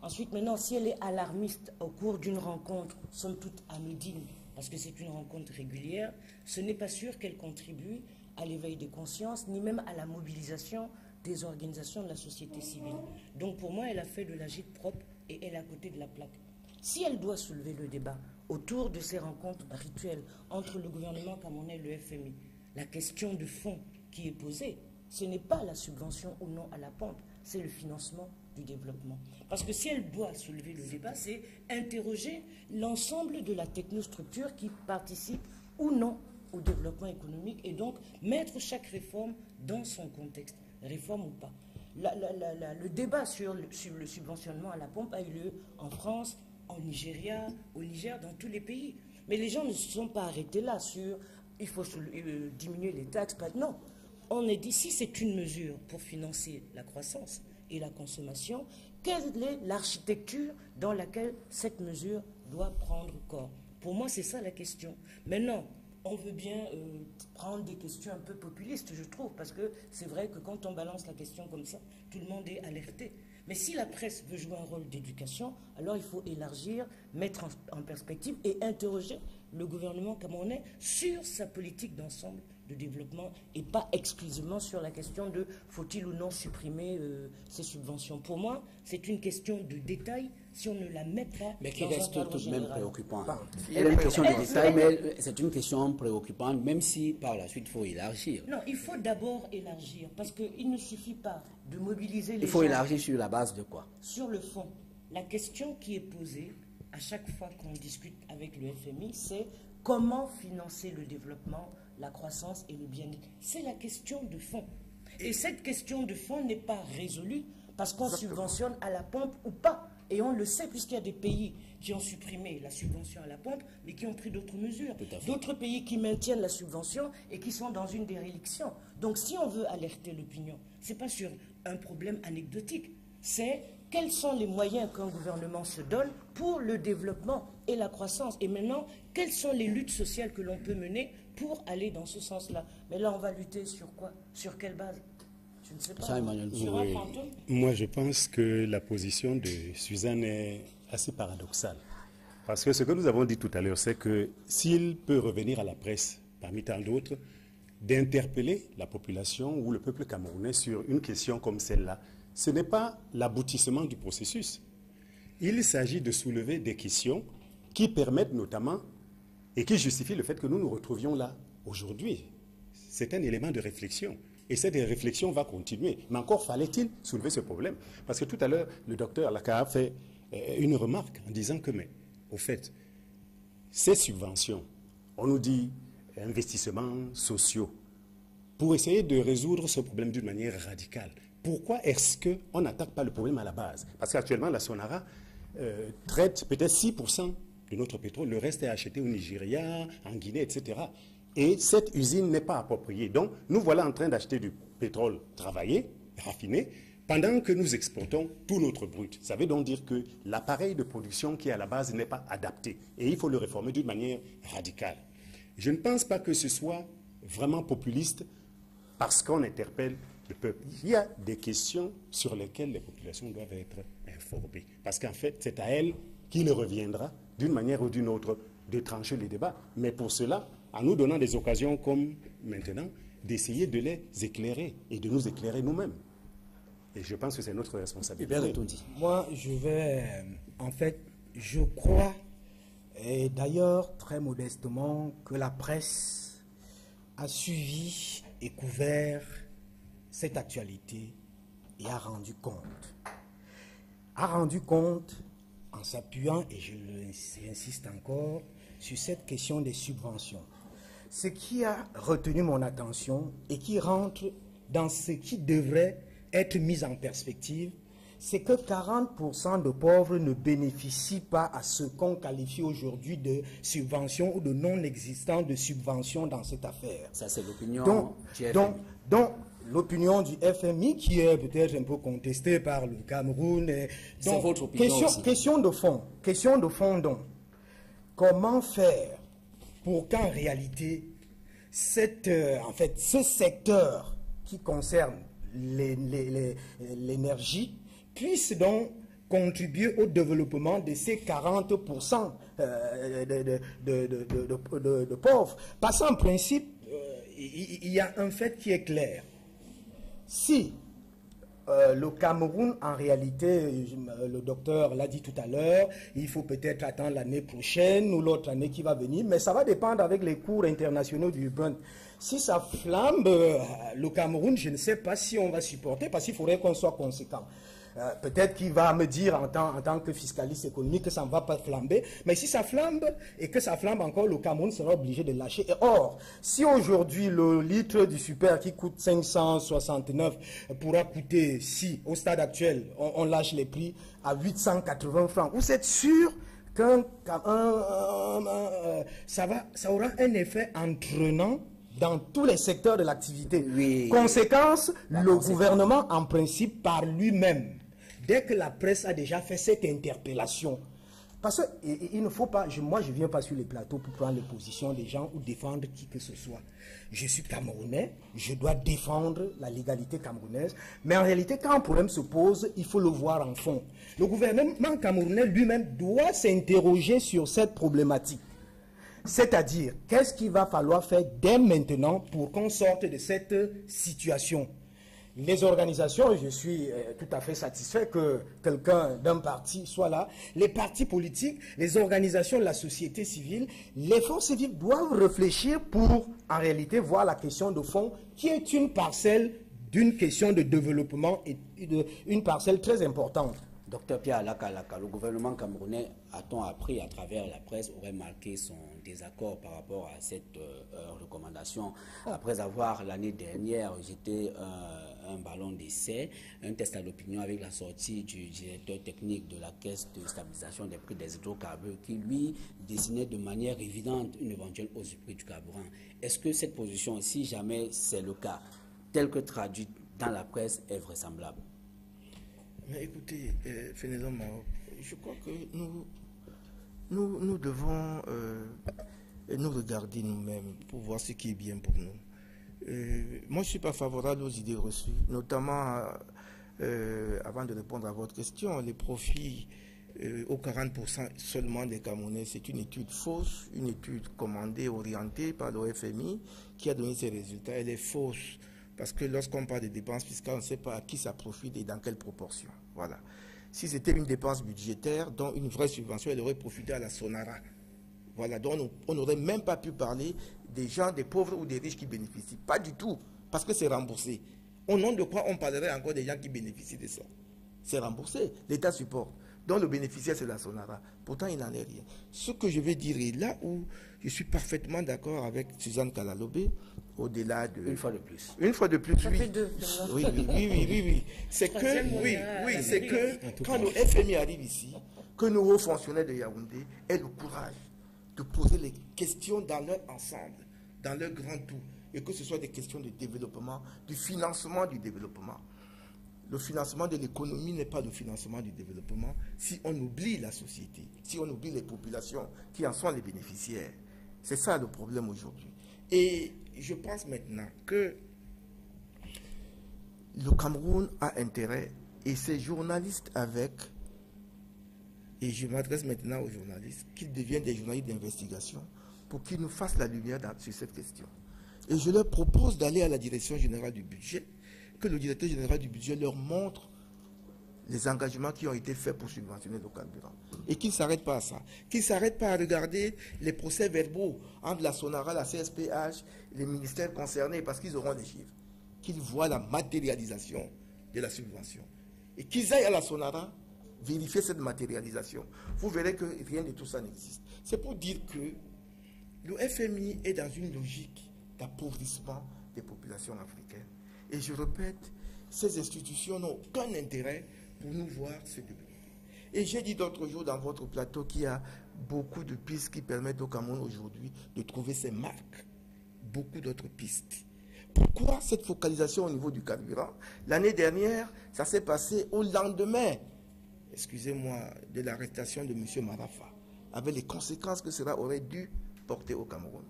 Ensuite, maintenant, si elle est alarmiste au cours d'une rencontre, somme toute anodine, parce que c'est une rencontre régulière, ce n'est pas sûr qu'elle contribue à l'éveil des consciences, ni même à la mobilisation des organisations de la société civile. Donc pour moi, elle a fait de la gîte propre et elle est à côté de la plaque. Si elle doit soulever le débat autour de ces rencontres rituelles entre le gouvernement camerounais et le FMI, la question de fond qui est posée, ce n'est pas la subvention ou non à la pompe, c'est le financement du développement. Parce que si elle doit soulever le débat, c'est interroger l'ensemble de la technostructure qui participe ou non au développement économique et donc mettre chaque réforme dans son contexte, réforme ou pas. Le débat sur le subventionnement à la pompe a eu lieu en France, en Nigeria, au Niger, dans tous les pays. Mais les gens ne se sont pas arrêtés là sur il faut diminuer les taxes. Non. On est dit, si c'est une mesure pour financer la croissance et la consommation, quelle est l'architecture dans laquelle cette mesure doit prendre corps? Pour moi, c'est ça la question. Maintenant, on veut bien prendre des questions un peu populistes, je trouve, parce que c'est vrai que quand on balance la question comme ça, tout le monde est alerté. Mais si la presse veut jouer un rôle d'éducation, alors il faut élargir, mettre en perspective et interroger le gouvernement camerounais sur sa politique d'ensemble de développement et pas exclusivement sur la question de faut-il ou non supprimer ces subventions. Pour moi, c'est une question de détail si on ne la met pas mais qui dans reste un cadre tout de même général. préoccupant. Elle est une question de détail, mais c'est une question préoccupante, même si par la suite il faut élargir. Non, il faut d'abord élargir, parce qu'il ne suffit pas de mobiliser les gens. Il faut élargir sur la base de quoi? Sur le fond, la question qui est posée à chaque fois qu'on discute avec le FMI, c'est comment financer le développement, la croissance et le bien-être. C'est la question de fond. Et cette question de fond n'est pas résolue parce qu'on subventionne à la pompe ou pas. Et on le sait puisqu'il y a des pays qui ont supprimé la subvention à la pompe, mais qui ont pris d'autres mesures. D'autres pays qui maintiennent la subvention et qui sont dans une déréliction. Donc si on veut alerter l'opinion, ce n'est pas sur un problème anecdotique, c'est quels sont les moyens qu'un gouvernement se donne pour le développement et la croissance. Et maintenant, quelles sont les luttes sociales que l'on peut mener pour aller dans ce sens-là. Mais là, on va lutter sur quoi? Sur quelle base? Je ne sais pas. Sur un fantôme? Moi, je pense que la position de Suzanne est assez paradoxale. Parce que ce que nous avons dit tout à l'heure, c'est que s'il peut revenir à la presse, parmi tant d'autres, d'interpeller la population ou le peuple camerounais sur une question comme celle-là, ce n'est pas l'aboutissement du processus. Il s'agit de soulever des questions qui permettent notamment et qui justifie le fait que nous nous retrouvions là aujourd'hui. C'est un élément de réflexion. Et cette réflexion va continuer. Mais encore fallait-il soulever ce problème. Parce que tout à l'heure, le docteur Laka a fait une remarque en disant que, mais, au fait, ces subventions, on nous dit investissements sociaux, pour essayer de résoudre ce problème d'une manière radicale. Pourquoi est-ce qu'on n'attaque pas le problème à la base? Parce qu'actuellement, la Sonara traite peut-être 6% de notre pétrole. Le reste est acheté au Nigeria, en Guinée, etc. Et cette usine n'est pas appropriée. Donc, nous voilà en train d'acheter du pétrole travaillé, raffiné, pendant que nous exportons tout notre brut. Ça veut donc dire que l'appareil de production qui est à la base n'est pas adapté. Et il faut le réformer d'une manière radicale. Je ne pense pas que ce soit vraiment populiste parce qu'on interpelle le peuple. Il y a des questions sur lesquelles les populations doivent être informées. Parce qu'en fait, c'est à elles qu'il reviendra, d'une manière ou d'une autre, de trancher les débats. Mais pour cela, en nous donnant des occasions comme maintenant, d'essayer de les éclairer et de nous éclairer nous-mêmes. Et je pense que c'est notre responsabilité. Moi, je vais, en fait, je crois, et d'ailleurs très modestement, que la presse a suivi et couvert cette actualité et a rendu compte. A rendu compte en s'appuyant, et j'insiste encore, sur cette question des subventions. Ce qui a retenu mon attention et qui rentre dans ce qui devrait être mis en perspective, c'est que 40% de pauvres ne bénéficient pas à ce qu'on qualifie aujourd'hui de subventions ou de non-existence de subventions dans cette affaire. Ça, c'est l'opinion du FMI. Donc, l'opinion du FMI, qui est peut-être un peu contestée par le Cameroun. C'est votre opinion aussi. Question de fond, donc. Comment faire pour qu'en réalité, ce secteur qui concerne l'énergie puisse donc contribuer au développement de ces 40% de pauvres. Parce qu'en principe, il y a un fait qui est clair. Si le Cameroun, en réalité, le docteur l'a dit tout à l'heure, il faut peut-être attendre l'année prochaine ou l'autre année qui va venir, mais ça va dépendre avec les cours internationaux du Brent. Si ça flambe, le Cameroun, je ne sais pas si on va supporter, parce qu'il faudrait qu'on soit conséquent. Peut-être qu'il va me dire en tant que fiscaliste économique que ça ne va pas flamber, mais si ça flambe et que ça flambe encore, le Cameroun sera obligé de lâcher. Et or, si aujourd'hui le litre du super qui coûte 569 pourra coûter, si au stade actuel on lâche les prix à 880 francs, vous êtes sûr que ça aura un effet entraînant dans tous les secteurs de l'activité. Oui. Conséquence, le gouvernement, en principe, par lui-même, dès que la presse a déjà fait cette interpellation, parce qu'il ne faut pas, moi je ne viens pas sur les plateaux pour prendre les positions des gens ou défendre qui que ce soit. Je suis Camerounais, je dois défendre la légalité camerounaise, mais en réalité, quand un problème se pose, il faut le voir en fond. Le gouvernement camerounais lui-même doit s'interroger sur cette problématique. C'est-à-dire, qu'est-ce qu'il va falloir faire dès maintenant pour qu'on sorte de cette situation? Les organisations, je suis tout à fait satisfait que quelqu'un d'un parti soit là. Les partis politiques, les organisations de la société civile, les forces vives doivent réfléchir pour, en réalité, voir la question de fond qui est une parcelle d'une question de développement et une parcelle très importante. Docteur Pierre Alakalaka, le gouvernement camerounais, a-t-on appris à travers la presse, aurait marqué son désaccord par rapport à cette recommandation. Après avoir l'année dernière jeté un ballon d'essai, un test à l'opinion avec la sortie du directeur technique de la Caisse de stabilisation des prix des hydrocarbures qui, lui, dessinait de manière évidente une éventuelle hausse du prix du carburant. Est-ce que cette position, si jamais c'est le cas, telle que traduite dans la presse, est vraisemblable? Mais écoutez, Fénédon Maroc, je crois que nous devons nous regarder nous-mêmes pour voir ce qui est bien pour nous. Moi, je ne suis pas favorable aux idées reçues, notamment, avant de répondre à votre question, les profits aux 40% seulement des Camerounais, c'est une étude fausse, une étude commandée, orientée par le FMI qui a donné ces résultats. Elle est fausse. Parce que lorsqu'on parle de dépenses fiscales, on ne sait pas à qui ça profite et dans quelle proportion. Voilà. Si c'était une dépense budgétaire, dont une vraie subvention, elle aurait profité à la Sonara. Voilà. Voilà, donc on n'aurait même pas pu parler des gens, des pauvres ou des riches qui bénéficient. Pas du tout, parce que c'est remboursé. Au nom de quoi on parlerait encore des gens qui bénéficient de ça? C'est remboursé, l'État supporte. Donc le bénéficiaire, c'est la Sonara. Pourtant, il n'en est rien. Ce que je vais dire, et là où je suis parfaitement d'accord avec Suzanne Kalalobé, au-delà de... Une fois de plus. Une fois de plus, Ça oui. fait deux. Oui. C'est que quand le FMI arrive ici, que nos hauts fonctionnaires de Yaoundé aient le courage de poser les questions dans leur ensemble, dans leur grand tout, et que ce soit des questions de développement, du financement du développement. Le financement de l'économie n'est pas le financement du développement si on oublie la société, si on oublie les populations qui en sont les bénéficiaires. C'est ça le problème aujourd'hui. Et je pense maintenant que le Cameroun a intérêt, et ces journalistes avec, et je m'adresse maintenant aux journalistes, qu'ils deviennent des journalistes d'investigation pour qu'ils nous fassent la lumière sur cette question. Et je leur propose d'aller à la direction générale du budget, que le directeur général du budget leur montre les engagements qui ont été faits pour subventionner le carburant. Et qu'ils ne s'arrêtent pas à ça. Qu'ils ne s'arrêtent pas à regarder les procès-verbaux entre la Sonara, la CSPH, les ministères concernés, parce qu'ils auront des chiffres. Qu'ils voient la matérialisation de la subvention. Et qu'ils aillent à la Sonara vérifier cette matérialisation. Vous verrez que rien de tout ça n'existe. C'est pour dire que le FMI est dans une logique d'appauvrissement des populations africaines. Et je répète, ces institutions n'ont aucun intérêt pour nous voir se développer. Et j'ai dit d'autres jours dans votre plateau qu'il y a beaucoup de pistes qui permettent au Cameroun aujourd'hui de trouver ses marques. Beaucoup d'autres pistes. Pourquoi cette focalisation au niveau du carburant? L'année dernière, ça s'est passé au lendemain, excusez-moi, de l'arrestation de M. Marafa, avec les conséquences que cela aurait dû porter au Cameroun.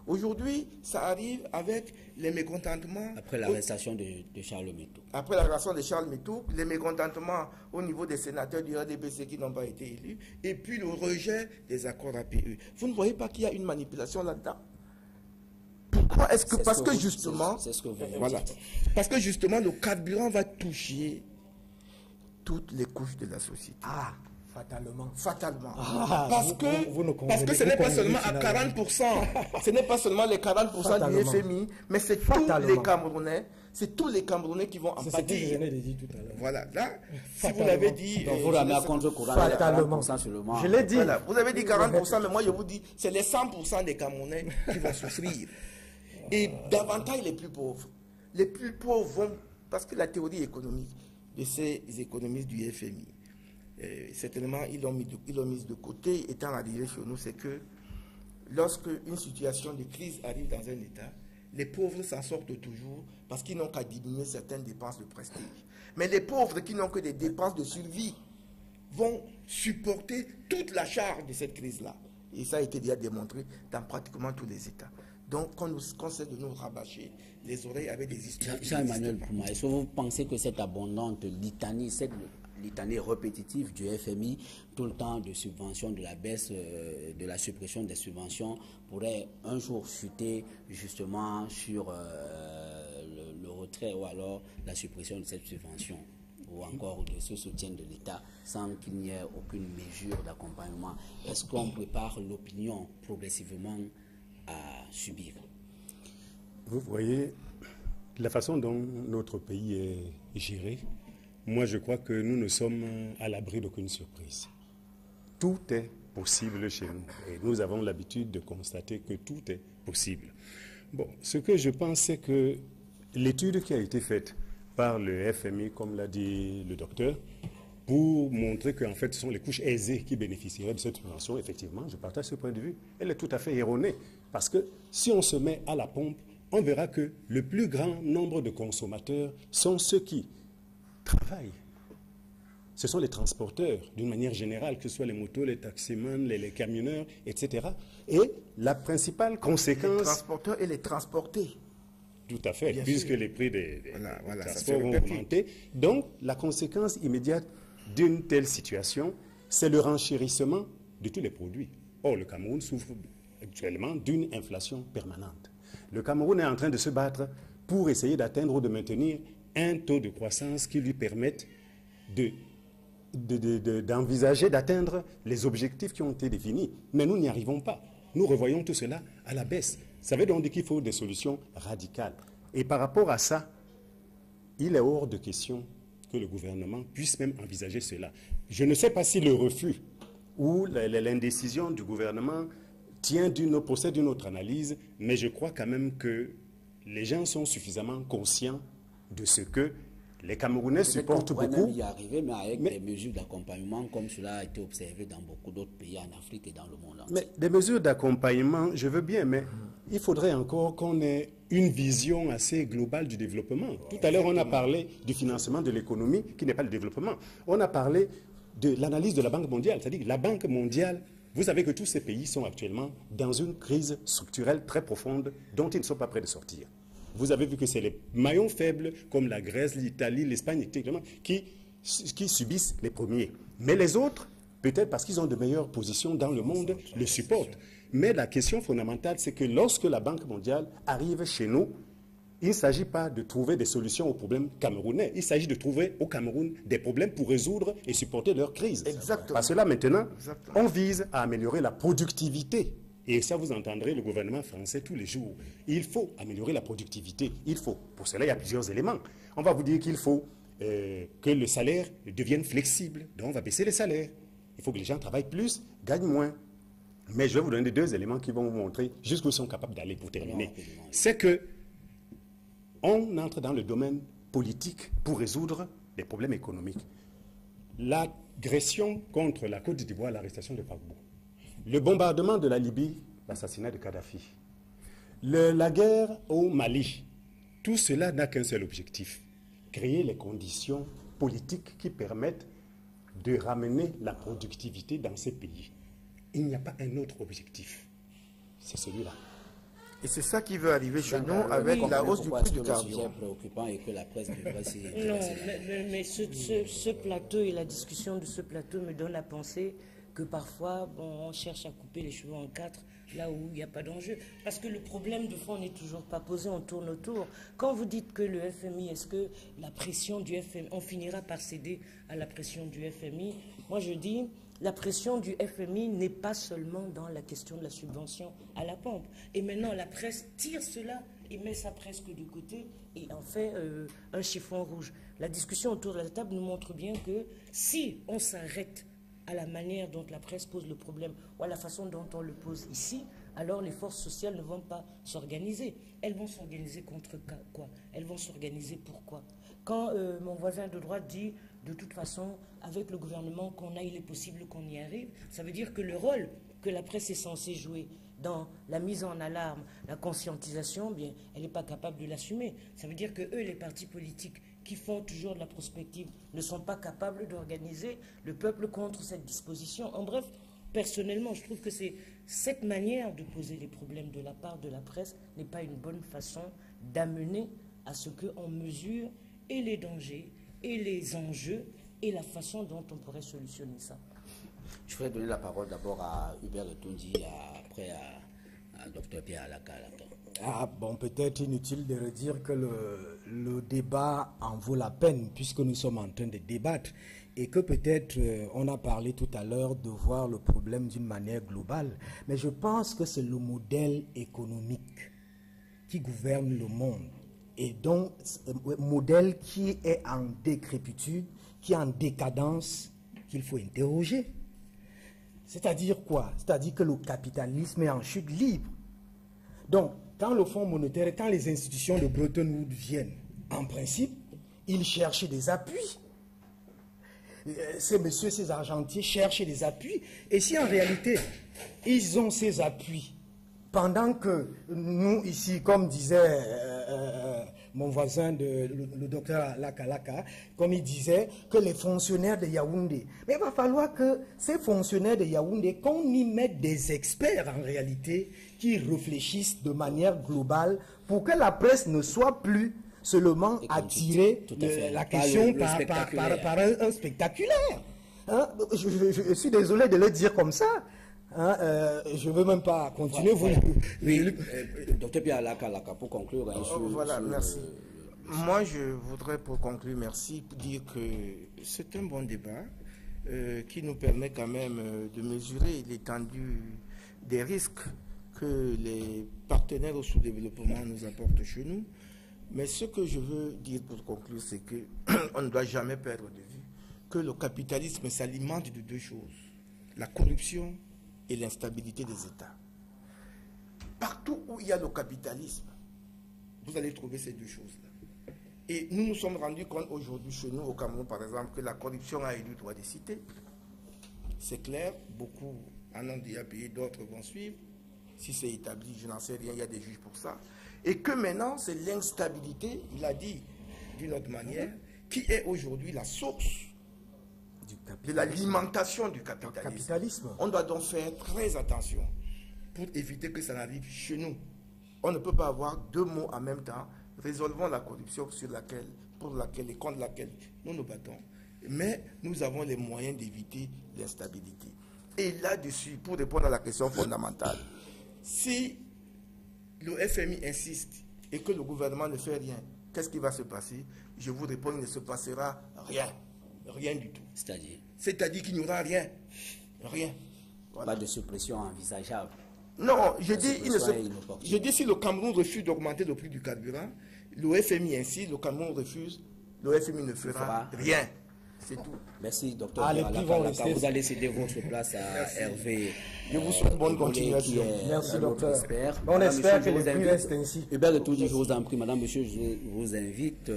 Aujourd'hui, ça arrive avec les mécontentements... Après l'arrestation de Charles Métou. Après l'arrestation de Charles Métou, les mécontentements au niveau des sénateurs du RDPC qui n'ont pas été élus, et puis le rejet des accords APE. Vous ne voyez pas qu'il y a une manipulation là-dedans? Pourquoi est-ce que... Parce que justement... C'est ce que vous voilà. Parce que justement, le carburant va toucher toutes les couches de la société. Ah, fatalement. Fatalement. Ah, parce que ce n'est pas seulement à 40%. Ce n'est pas seulement les 40% du FMI, mais c'est tous les Camerounais. C'est tous les Camerounais qui vont en pâtir. C'est ce que je venais de dire tout à l'heure. Voilà. Là, si vous l'avez dit... Donc vous l'avez à contre-courant. Fatalement. Seulement. Je l'ai dit. Voilà. Vous avez dit 40%, mais moi je vous dis, c'est les 100% des Camerounais qui vont souffrir. Et davantage les plus pauvres. Les plus pauvres vont... Parce que la théorie économique de ces économistes du FMI, certainement, ils l'ont mis de côté, étant arrivé chez nous, c'est que lorsque une situation de crise arrive dans un État, les pauvres s'en sortent toujours parce qu'ils n'ont qu'à diminuer certaines dépenses de prestige. Mais les pauvres qui n'ont que des dépenses de survie vont supporter toute la charge de cette crise-là. Et ça a été déjà démontré dans pratiquement tous les États. Donc, qu'on essaie de nous rabâcher les oreilles avec des histoires. Jean-Emmanuel Pouma, est-ce que vous pensez que cette abondante litanie, cette litanie répétitive du FMI, tout le temps de subvention, de la baisse, de la suppression des subventions, pourrait un jour chuter justement sur le retrait ou alors la suppression de cette subvention ou encore de ce soutien de l'État sans qu'il n'y ait aucune mesure d'accompagnement? Est-ce qu'on prépare l'opinion progressivement à subir? Vous voyez, la façon dont notre pays est géré, moi je crois que nous ne sommes à l'abri d'aucune surprise. Tout est possible chez nous et nous avons l'habitude de constater que tout est possible. Bon, ce que je pense, c'est que l'étude qui a été faite par le FMI, comme l'a dit le docteur, pour montrer qu'en fait ce sont les couches aisées qui bénéficieraient de cette subvention, effectivement, je partage ce point de vue. Elle est tout à fait erronée. Parce que si on se met à la pompe, on verra que le plus grand nombre de consommateurs sont ceux qui travaillent. Ce sont les transporteurs, d'une manière générale, que ce soit les motos, les taximans, les camionneurs, etc. Et la principale conséquence... Les transporteurs et les transportés. Tout à fait, puisque les prix des transports vont augmenter. Donc, la conséquence immédiate d'une telle situation, c'est le renchérissement de tous les produits. Or, le Cameroun souffre actuellement d'une inflation permanente. Le Cameroun est en train de se battre pour essayer d'atteindre ou de maintenir un taux de croissance qui lui permette d'envisager d'atteindre les objectifs qui ont été définis. Mais nous n'y arrivons pas. nous revoyons tout cela à la baisse. Ça veut donc dire qu'il faut des solutions radicales. Et par rapport à ça, il est hors de question que le gouvernement puisse même envisager cela. Je ne sais pas si le refus ou l'indécision du gouvernement procède d'une autre analyse, mais je crois quand même que les gens sont suffisamment conscients de ce que les Camerounais supportent beaucoup. On pourrait même y arriver, mais avec des mesures d'accompagnement, comme cela a été observé dans beaucoup d'autres pays en Afrique et dans le monde entier. Mais des mesures d'accompagnement, je veux bien, mais il faudrait encore qu'on ait une vision assez globale du développement. Tout à l'heure, on a parlé du financement de l'économie, qui n'est pas le développement. On a parlé de l'analyse de la Banque mondiale, c'est-à-dire que la Banque mondiale, vous savez que tous ces pays sont actuellement dans une crise structurelle très profonde dont ils ne sont pas prêts de sortir. Vous avez vu que c'est les maillons faibles comme la Grèce, l'Italie, l'Espagne, etc., qui subissent les premiers. Mais les autres, peut-être parce qu'ils ont de meilleures positions dans le monde, le supportent. Mais la question fondamentale, c'est que lorsque la Banque mondiale arrive chez nous, il ne s'agit pas de trouver des solutions aux problèmes camerounais. Il s'agit de trouver au Cameroun des problèmes pour résoudre et supporter leur crise. Exactement. Parce que là, maintenant, Exactement. on vise à améliorer la productivité. Et ça, vous entendrez le gouvernement français tous les jours. Il faut améliorer la productivité. Il faut. Pour cela, il y a plusieurs éléments. On va vous dire qu'il faut que le salaire devienne flexible. Donc, on va baisser les salaires. Il faut que les gens travaillent plus, gagnent moins. Mais je vais vous donner deux éléments qui vont vous montrer jusqu'où ils sont capables d'aller pour terminer. C'est que on entre dans le domaine politique pour résoudre des problèmes économiques. L'agression contre la Côte d'Ivoire, l'arrestation de Gbagbo, le bombardement de la Libye, l'assassinat de Kadhafi, la guerre au Mali, tout cela n'a qu'un seul objectif, créer les conditions politiques qui permettent de ramener la productivité dans ces pays. Il n'y a pas un autre objectif, c'est celui-là. Et c'est ça qui veut arriver chez nous avec la hausse du prix du carburant. C'est préoccupant et que la presse devrait s'y Non, mais ce plateau et la discussion de ce plateau me donnent à penser que parfois, bon, on cherche à couper les cheveux en quatre là où il n'y a pas d'enjeu. Parce que le problème de fond n'est toujours pas posé, on tourne autour. Quand vous dites que le FMI, est-ce que la pression du FMI, on finira par céder à la pression du FMI? Moi, je dis, la pression du FMI n'est pas seulement dans la question de la subvention à la pompe. Et maintenant, la presse tire cela et met ça presque de côté et en fait un chiffon rouge. La discussion autour de la table nous montre bien que si on s'arrête à la manière dont la presse pose le problème ou à la façon dont on le pose ici, alors les forces sociales ne vont pas s'organiser. Elles vont s'organiser contre quoi? Elles vont s'organiser pourquoi? Quand mon voisin de droite dit, de toute façon, avec le gouvernement qu'on a, il est possible qu'on y arrive, ça veut dire que le rôle que la presse est censée jouer dans la mise en alarme, la conscientisation, bien, elle n'est pas capable de l'assumer. Ça veut dire que eux, les partis politiques qui font toujours de la prospective, ne sont pas capables d'organiser le peuple contre cette disposition. En bref, personnellement, je trouve que cette manière de poser les problèmes de la part de la presse n'est pas une bonne façon d'amener à ce qu'on mesure et les dangers et les enjeux et la façon dont on pourrait solutionner ça. Je voudrais donner la parole d'abord à Hubert Etundi, après à Dr Pierre Alaka. Ah bon, peut-être inutile de redire que le débat en vaut la peine puisque nous sommes en train de débattre et que peut-être on a parlé tout à l'heure de voir le problème d'une manière globale. Mais je pense que c'est le modèle économique qui gouverne le monde et donc un modèle qui est en décrépitude, qui est en décadence, qu'il faut interroger. C'est-à-dire quoi? C'est-à-dire que le capitalisme est en chute libre. Donc, quand le Fonds monétaire, quand les institutions de Bretton Woods viennent, en principe, ils cherchent des appuis. Ces messieurs, ces argentiers cherchent des appuis. Et si en réalité, ils ont ces appuis, pendant que nous, ici, comme disait mon voisin, le docteur Lakalaka, comme il disait, que les fonctionnaires de Yaoundé, mais il va falloir que ces fonctionnaires de Yaoundé, qu'on y mette des experts en réalité, qui réfléchissent de manière globale pour que la presse ne soit plus seulement attirée la question par un spectaculaire. Hein? Je suis désolé de le dire comme ça. Hein, je ne veux même pas continuer. Docteur Pierre Alaka, pour conclure. Voilà, merci. Moi, je voudrais, pour conclure, merci, dire que c'est un bon débat qui nous permet quand même de mesurer l'étendue des risques que les partenaires au sous-développement nous apportent chez nous. Mais ce que je veux dire pour conclure, c'est qu'on ne doit jamais perdre de vue que le capitalisme s'alimente de deux choses, la corruption et l'instabilité des États. Partout où il y a le capitalisme, vous allez trouver ces deux choses-là. Et nous nous sommes rendus compte aujourd'hui chez nous, au Cameroun par exemple, que la corruption a élu droit des cités. C'est clair, beaucoup en ont déjà payé, d'autres vont suivre. Si c'est établi, je n'en sais rien, il y a des juges pour ça. Et que maintenant, c'est l'instabilité, il a dit d'une autre manière, qui est aujourd'hui la source de l'alimentation du capitalisme. On doit donc faire très attention pour éviter que ça n'arrive chez nous. On ne peut pas avoir deux mots en même temps. Résolvons la corruption pour laquelle et contre laquelle nous nous battons. Mais nous avons les moyens d'éviter l'instabilité. Et là-dessus, pour répondre à la question fondamentale, si le FMI insiste et que le gouvernement ne fait rien, qu'est-ce qui va se passer? Je vous réponds, il ne se passera rien. Rien du tout. C'est-à-dire qu'il n'y aura rien. Rien. Voilà. Pas de suppression envisageable. Non, je dis si le Cameroun refuse d'augmenter le prix du carburant, le FMI insiste, le Cameroun refuse, le FMI ne fera rien. C'est tout. Merci, docteur. Vous allez céder votre place à Hervé. Je vous souhaite bonne continuation. Merci, docteur. On espère que les prix restent ainsi. Hubert de Toudi, je vous en prie, madame, monsieur, je vous invite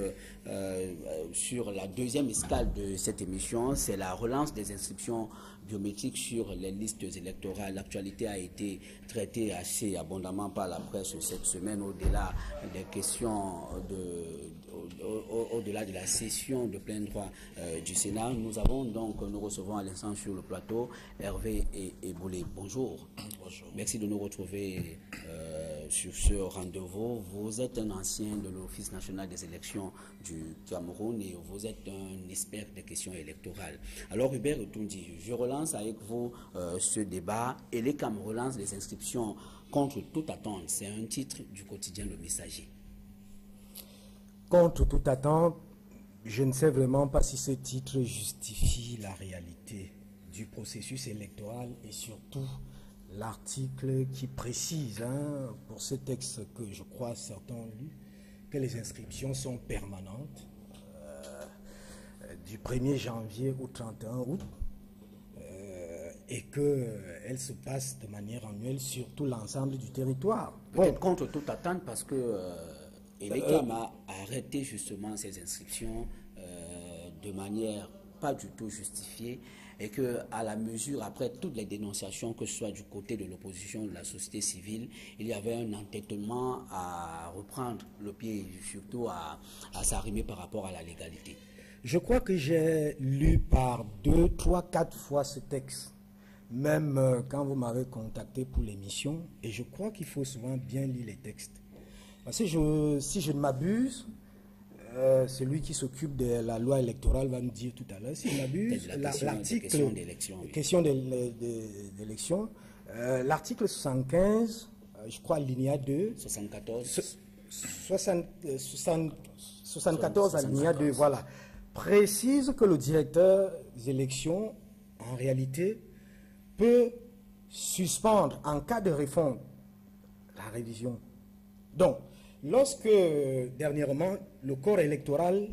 sur la deuxième escale de cette émission. C'est la relance des inscriptions biométriques sur les listes électorales. L'actualité a été traitée assez abondamment par la presse cette semaine, au-delà des questions au-delà de la session de plein droit du Sénat. Nous recevons à l'instant sur le plateau Hervé et Boulé. Bonjour. Bonjour. Merci de nous retrouver sur ce rendez-vous. Vous êtes un ancien de l'Office national des élections du Cameroun et vous êtes un expert des questions électorales. Alors Hubert Toundi, je relance avec vous ce débat. Et les Cam relancent les inscriptions contre toute attente. C'est un titre du quotidien Le Messager. Contre toute attente, je ne sais vraiment pas si ce titre justifie la réalité du processus électoral et surtout l'article qui précise, pour ce texte que je crois certains ont lu, que les inscriptions sont permanentes du 1er janvier au 31 août et qu'elles se passent de manière annuelle sur tout l'ensemble du territoire. Peut-être contre toute attente parce que l'ECAM a arrêté justement ces inscriptions de manière pas du tout justifiée et que à la mesure, après toutes les dénonciations, que ce soit du côté de l'opposition, de la société civile, il y avait un entêtement à reprendre le pied, surtout à s'arrimer par rapport à la légalité. Je crois que j'ai lu par 2, 3, 4 fois ce texte, même quand vous m'avez contacté pour l'émission, et je crois qu'il faut souvent bien lire les textes. Parce que si je ne m'abuse, celui qui s'occupe de la loi électorale va me dire tout à l'heure, si je m'abuse, l'article question d'élection, l'article 75, je crois alinéa 2, 74 alinéa 2, voilà, précise que le directeur des élections, en réalité, peut suspendre en cas de réforme la révision. Donc, lorsque, dernièrement, le corps électoral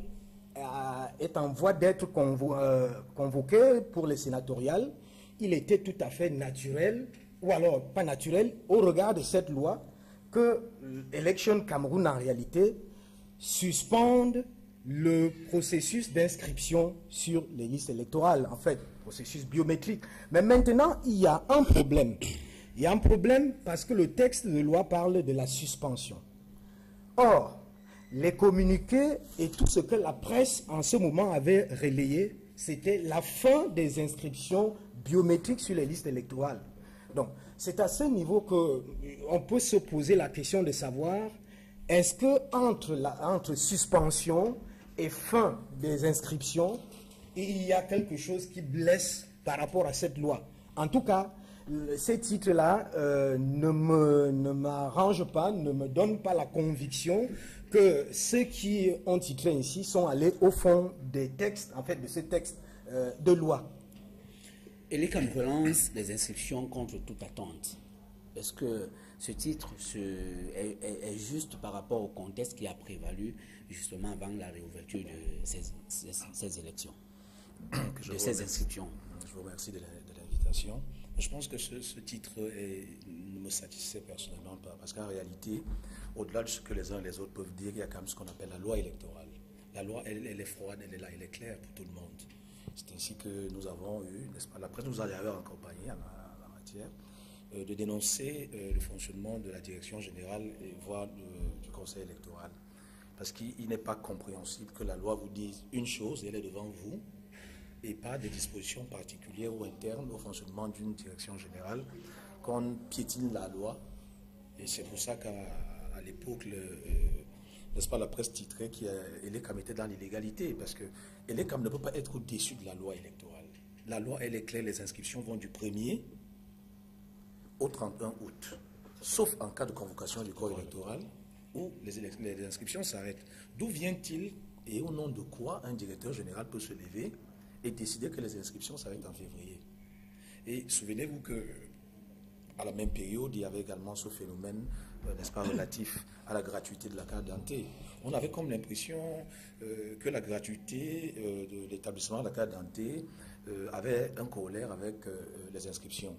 est en voie d'être convoqué pour les sénatoriales, il était tout à fait naturel, ou alors pas naturel, au regard de cette loi, que Election Cameroun, en réalité, suspende le processus d'inscription sur les listes électorales, en fait, processus biométrique. Mais maintenant, il y a un problème. Il y a un problème parce que le texte de loi parle de la suspension. Or, les communiqués et tout ce que la presse en ce moment avait relayé, c'était la fin des inscriptions biométriques sur les listes électorales. Donc, c'est à ce niveau qu'on peut se poser la question de savoir, est-ce que entre suspension et fin des inscriptions, il y a quelque chose qui blesse par rapport à cette loi? En tout cas, ces titres-là ne m'arrangent pas, ne me donnent pas la conviction que ceux qui ont titré ici sont allés au fond des textes, en fait, de ces textes de loi. Et les Camerounais relance les inscriptions contre toute attente. Est-ce que ce titre est juste par rapport au contexte qui a prévalu justement avant la réouverture de ces élections, de ces inscriptions? Je vous remercie de l'invitation. Je pense que ce titre ne me satisfait personnellement pas, parce qu'en réalité, au-delà de ce que les uns et les autres peuvent dire, il y a quand même ce qu'on appelle la loi électorale. La loi, elle est froide, elle est là, elle est claire pour tout le monde. C'est ainsi que nous avons eu, n'est-ce pas, la presse nous a d'ailleurs accompagnés en la matière, de dénoncer le fonctionnement de la direction générale et voire du conseil électoral. Parce qu'il n'est pas compréhensible que la loi vous dise une chose et elle est devant vous, et pas des dispositions particulières ou internes au fonctionnement d'une direction générale, qu'on piétine la loi. Et c'est pour ça qu'à l'époque, n'est-ce pas, la presse titrait qu'Elecam était dans l'illégalité, parce que Elecam ne peut pas être au-dessus de la loi électorale. La loi, elle est claire, les inscriptions vont du 1er au 31 août, sauf en cas de convocation du corps électoral, où les inscriptions s'arrêtent. D'où vient-il et au nom de quoi un directeur général peut se lever et décider que les inscriptions s'arrêtent en février? Et souvenez-vous que à la même période, il y avait également ce phénomène, n'est-ce pas, relatif à la gratuité de la carte d'identité. On avait comme l'impression que la gratuité de l'établissement de la carte d'identité avait un corollaire avec les inscriptions.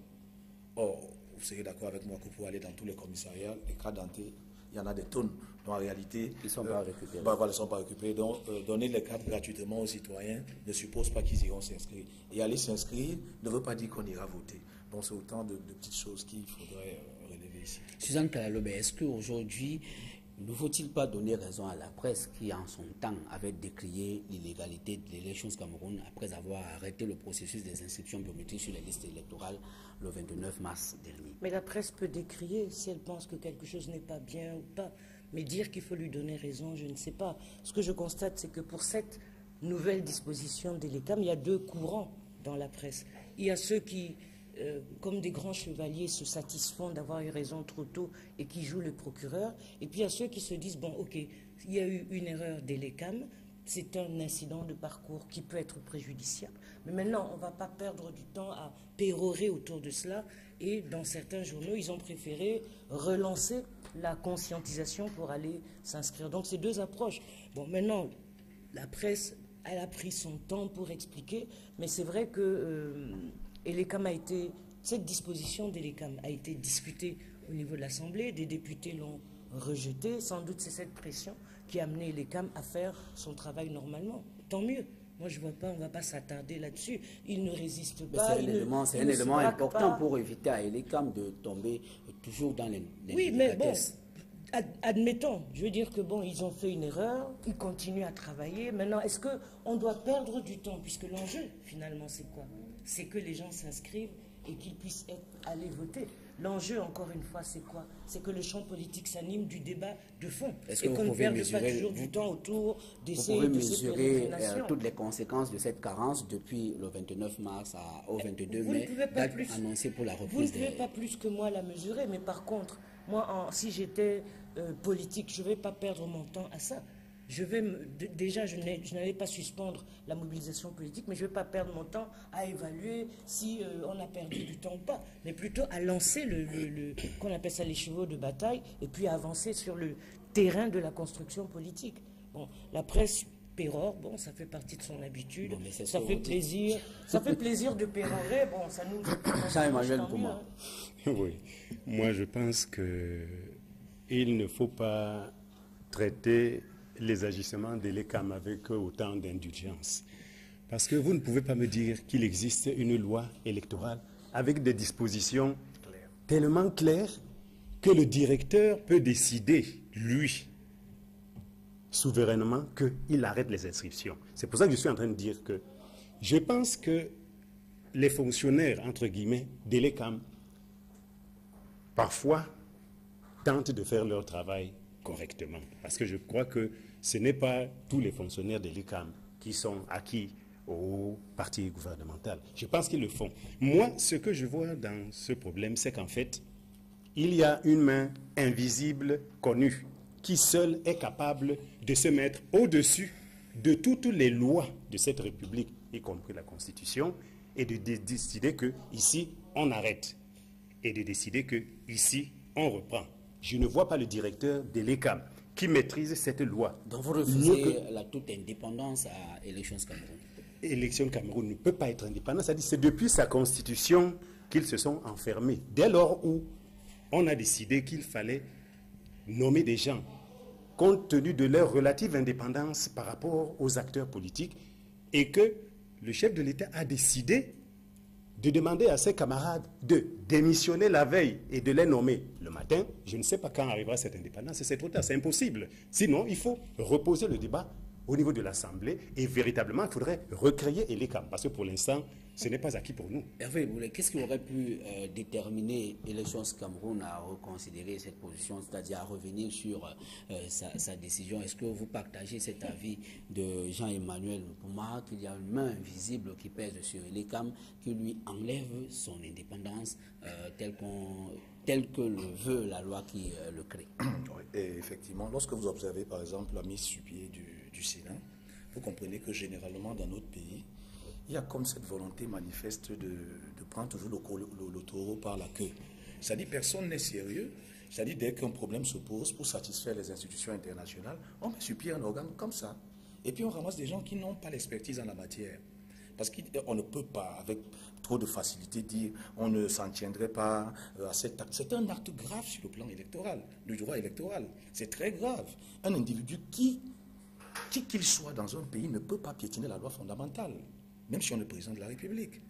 Or, vous serez d'accord avec moi que pour aller dans tous les commissariats, les cartes d'identité, il y en a des tonnes. Donc en réalité, ils ne sont pas récupérés. Ils ne sont pas récupérés. Donc donner les cartes gratuitement aux citoyens ne suppose pas qu'ils iront s'inscrire. Et aller s'inscrire ne veut pas dire qu'on ira voter. Donc c'est autant de petites choses qu'il faudrait relever ici. Suzanne Kalalobé, est-ce qu'aujourd'hui, ne faut-il pas donner raison à la presse qui, en son temps, avait décrié l'illégalité de l'élection au Cameroun après avoir arrêté le processus des inscriptions biométriques sur les listes électorales le 29 mars dernier? Mais la presse peut décrier si elle pense que quelque chose n'est pas bien ou pas. Mais dire qu'il faut lui donner raison, je ne sais pas. Ce que je constate, c'est que pour cette nouvelle disposition d'Elecam, il y a deux courants dans la presse. Il y a ceux qui, comme des grands chevaliers, se satisfont d'avoir eu raison trop tôt et qui jouent le procureur. Et puis il y a ceux qui se disent, bon, ok, il y a eu une erreur d'Elecam, c'est un incident de parcours qui peut être préjudiciable. Mais maintenant, on ne va pas perdre du temps à pérorer autour de cela. Et dans certains journaux, ils ont préféré relancer la conscientisation pour aller s'inscrire. Donc, c'est deux approches. Bon, maintenant, la presse, elle a pris son temps pour expliquer, mais c'est vrai que cette disposition d'Elecam a été discutée au niveau de l'Assemblée. Des députés l'ont rejetée. Sans doute, c'est cette pression qui a amené Elecam à faire son travail normalement. Tant mieux. Moi, je ne vois pas, on ne va pas s'attarder là-dessus. Il ne résiste pas. C'est un élément important pour éviter à Elecam de tomber toujours dans les oui, mais bon, admettons, je veux dire que bon, ils ont fait une erreur, ils continuent à travailler. Maintenant, est-ce qu'on doit perdre du temps? Puisque l'enjeu, finalement, c'est quoi? C'est que les gens s'inscrivent et qu'ils puissent aller voter. L'enjeu, encore une fois, c'est quoi? C'est que le champ politique s'anime du débat de fond. Et qu'on ne perde pas toujours du temps autour d'essayer de se mesurer toutes les conséquences de cette carence depuis le 29 mars au 22 mai, date annoncée pour la reprise. Vous ne pouvez pas plus que moi la mesurer, mais par contre, moi, si j'étais politique, je ne vais pas perdre mon temps à ça. Déjà, je n'allais pas suspendre la mobilisation politique, mais je ne vais pas perdre mon temps à évaluer si on a perdu du temps ou pas, mais plutôt à lancer qu'on appelle ça les chevaux de bataille, et puis à avancer sur le terrain de la construction politique. Bon, la presse pérore, bon, ça fait partie de son habitude, bon, ça fait plaisir de pérorer, bon, ça nous... Jean-Emmanuel Kouma. Oui, moi je pense qu'il ne faut pas traiter les agissements de l'Elecam avec autant d'indulgence. Parce que vous ne pouvez pas me dire qu'il existe une loi électorale avec des dispositions tellement claires que le directeur peut décider, lui, souverainement, qu'il arrête les inscriptions. C'est pour ça que je suis en train de dire que je pense que les fonctionnaires, entre guillemets, de l'Elecam, parfois, tentent de faire leur travail correctement. Parce que je crois que ce n'est pas tous les fonctionnaires de l'Elecam qui sont acquis au parti gouvernemental. Je pense qu'ils le font. Moi, ce que je vois dans ce problème, c'est qu'en fait, il y a une main invisible, connue, qui seule est capable de se mettre au-dessus de toutes les lois de cette République, y compris la Constitution, et de décider que ici, on arrête. et de décider que ici on reprend. Je ne vois pas le directeur de l'ECAM qui maîtrise cette loi. Donc vous refusez la toute indépendance à Élections Cameroun? Élections Cameroun ne peut pas être indépendant. C'est depuis sa constitution qu'ils se sont enfermés. Dès lors où on a décidé qu'il fallait nommer des gens, compte tenu de leur relative indépendance par rapport aux acteurs politiques, et que le chef de l'État a décidé de demander à ses camarades de démissionner la veille et de les nommer le matin, je ne sais pas quand arrivera cette indépendance, c'est trop tard, c'est impossible. Sinon, il faut reposer le débat au niveau de l'Assemblée et véritablement, il faudrait recréer l'ECAM, parce que pour l'instant, ce n'est pas acquis pour nous. Hervé, qu'est-ce qui aurait pu déterminer Élections Cameroun à reconsidérer cette position, c'est-à-dire à revenir sur sa décision? Est-ce que vous partagez cet avis de Jean-Emmanuel Pouma, qu'il y a une main invisible qui pèse sur l'ECAM, qui lui enlève son indépendance telle que le veut la loi qui le crée? Oui, et effectivement, lorsque vous observez par exemple la mise sur pied du Sénat, vous comprenez que généralement dans notre pays, il y a comme cette volonté manifeste de prendre toujours le taureau par la queue. C'est-à-dire personne n'est sérieux. C'est-à-dire dès qu'un problème se pose pour satisfaire les institutions internationales, on met sur pied un organe comme ça. Et puis on ramasse des gens qui n'ont pas l'expertise en la matière. Parce qu'on ne peut pas, avec trop de facilité, dire on ne s'en tiendrait pas à cet acte. C'est un acte grave sur le plan électoral, du droit électoral. C'est très grave. Un individu qui qu'il soit dans un pays ne peut pas piétiner la loi fondamentale, même si on est président de la République.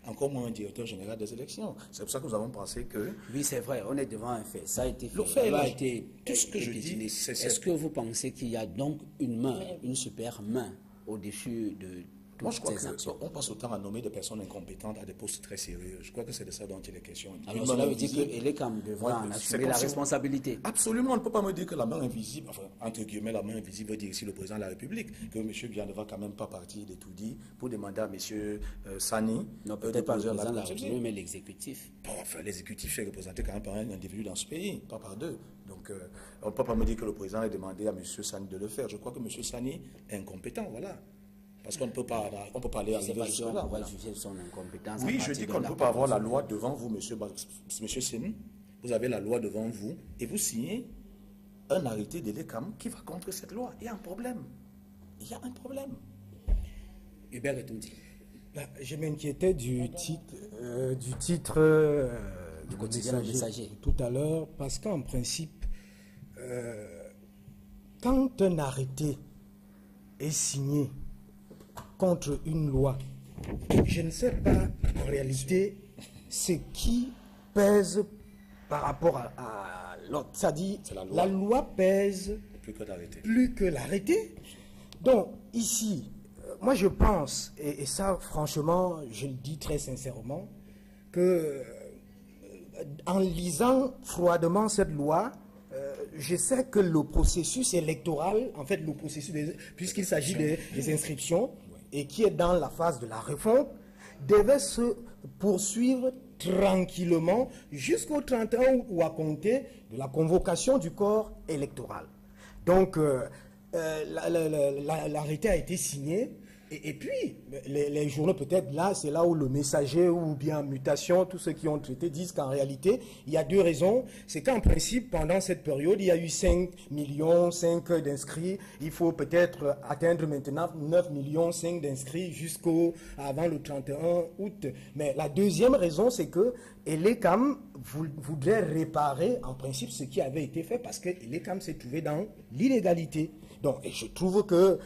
Encore moins un directeur général des élections. C'est pour ça que nous avons pensé que... Oui, c'est vrai, on est devant un fait. Ça a été fait. Le fait a été tout ce que je dis, c'est... Est-ce que vous pensez qu'il y a donc une main, une super main au-dessus de... Moi, je crois qu'on passe autant à nommer des personnes incompétentes à des postes très sérieux. Je crois que c'est de ça dont il est question. Alors, cela veut dire que l'ECAM devra en assumer la responsabilité. Absolument, on ne peut pas me dire que la main invisible, enfin, entre guillemets, la main invisible veut dire ici le président de la République, que M. Bian ne va quand même pas partir de tout dit pour demander à M. Sani... Non, peut-être pas le président de la République, mais l'exécutif. Bon, enfin, l'exécutif est représenté quand même par un individu dans ce pays, pas par deux. Donc, on ne peut pas me dire que le président a demandé à M. Sani de le faire. Je crois que M. Sani est incompétent, voilà. Parce qu'on ne peut pas aller arriver jusque-là. Voilà. Son incompétence. Oui, je dis qu'on ne peut pas avoir la loi devant vous, monsieur Sen. Vous avez la loi devant vous et vous signez un arrêté de l'ECAM qui va contre cette loi. Il y a un problème. Il y a un problème. Hubert Etumdi. Je m'inquiétais du titre du quotidien Messager tout à l'heure, parce qu'en principe, quand un arrêté est signé contre une loi, je ne sais pas en réalité ce qui pèse par rapport à l'autre. C'est-à-dire la loi pèse plus que l'arrêté. Donc ici, moi je pense, et ça franchement je le dis très sincèrement, que en lisant froidement cette loi, je sais que le processus électoral, en fait le processus, puisqu'il s'agit des inscriptions, et qui est dans la phase de la réforme, devait se poursuivre tranquillement jusqu'au 31 ou à compter de la convocation du corps électoral. Donc, l'arrêté a été signé. Et puis, les journaux, peut-être là, c'est là où le Messager ou bien Mutation, tous ceux qui ont traité, disent qu'en réalité, il y a deux raisons. C'est qu'en principe, pendant cette période, il y a eu 5 millions d'inscrits. Il faut peut-être atteindre maintenant 9 millions 5 d'inscrits avant le 31 août. Mais la deuxième raison, c'est que l'ECAM voudrait réparer, en principe, ce qui avait été fait, parce que l'ECAM s'est trouvé dans l'illégalité. Donc, et je trouve que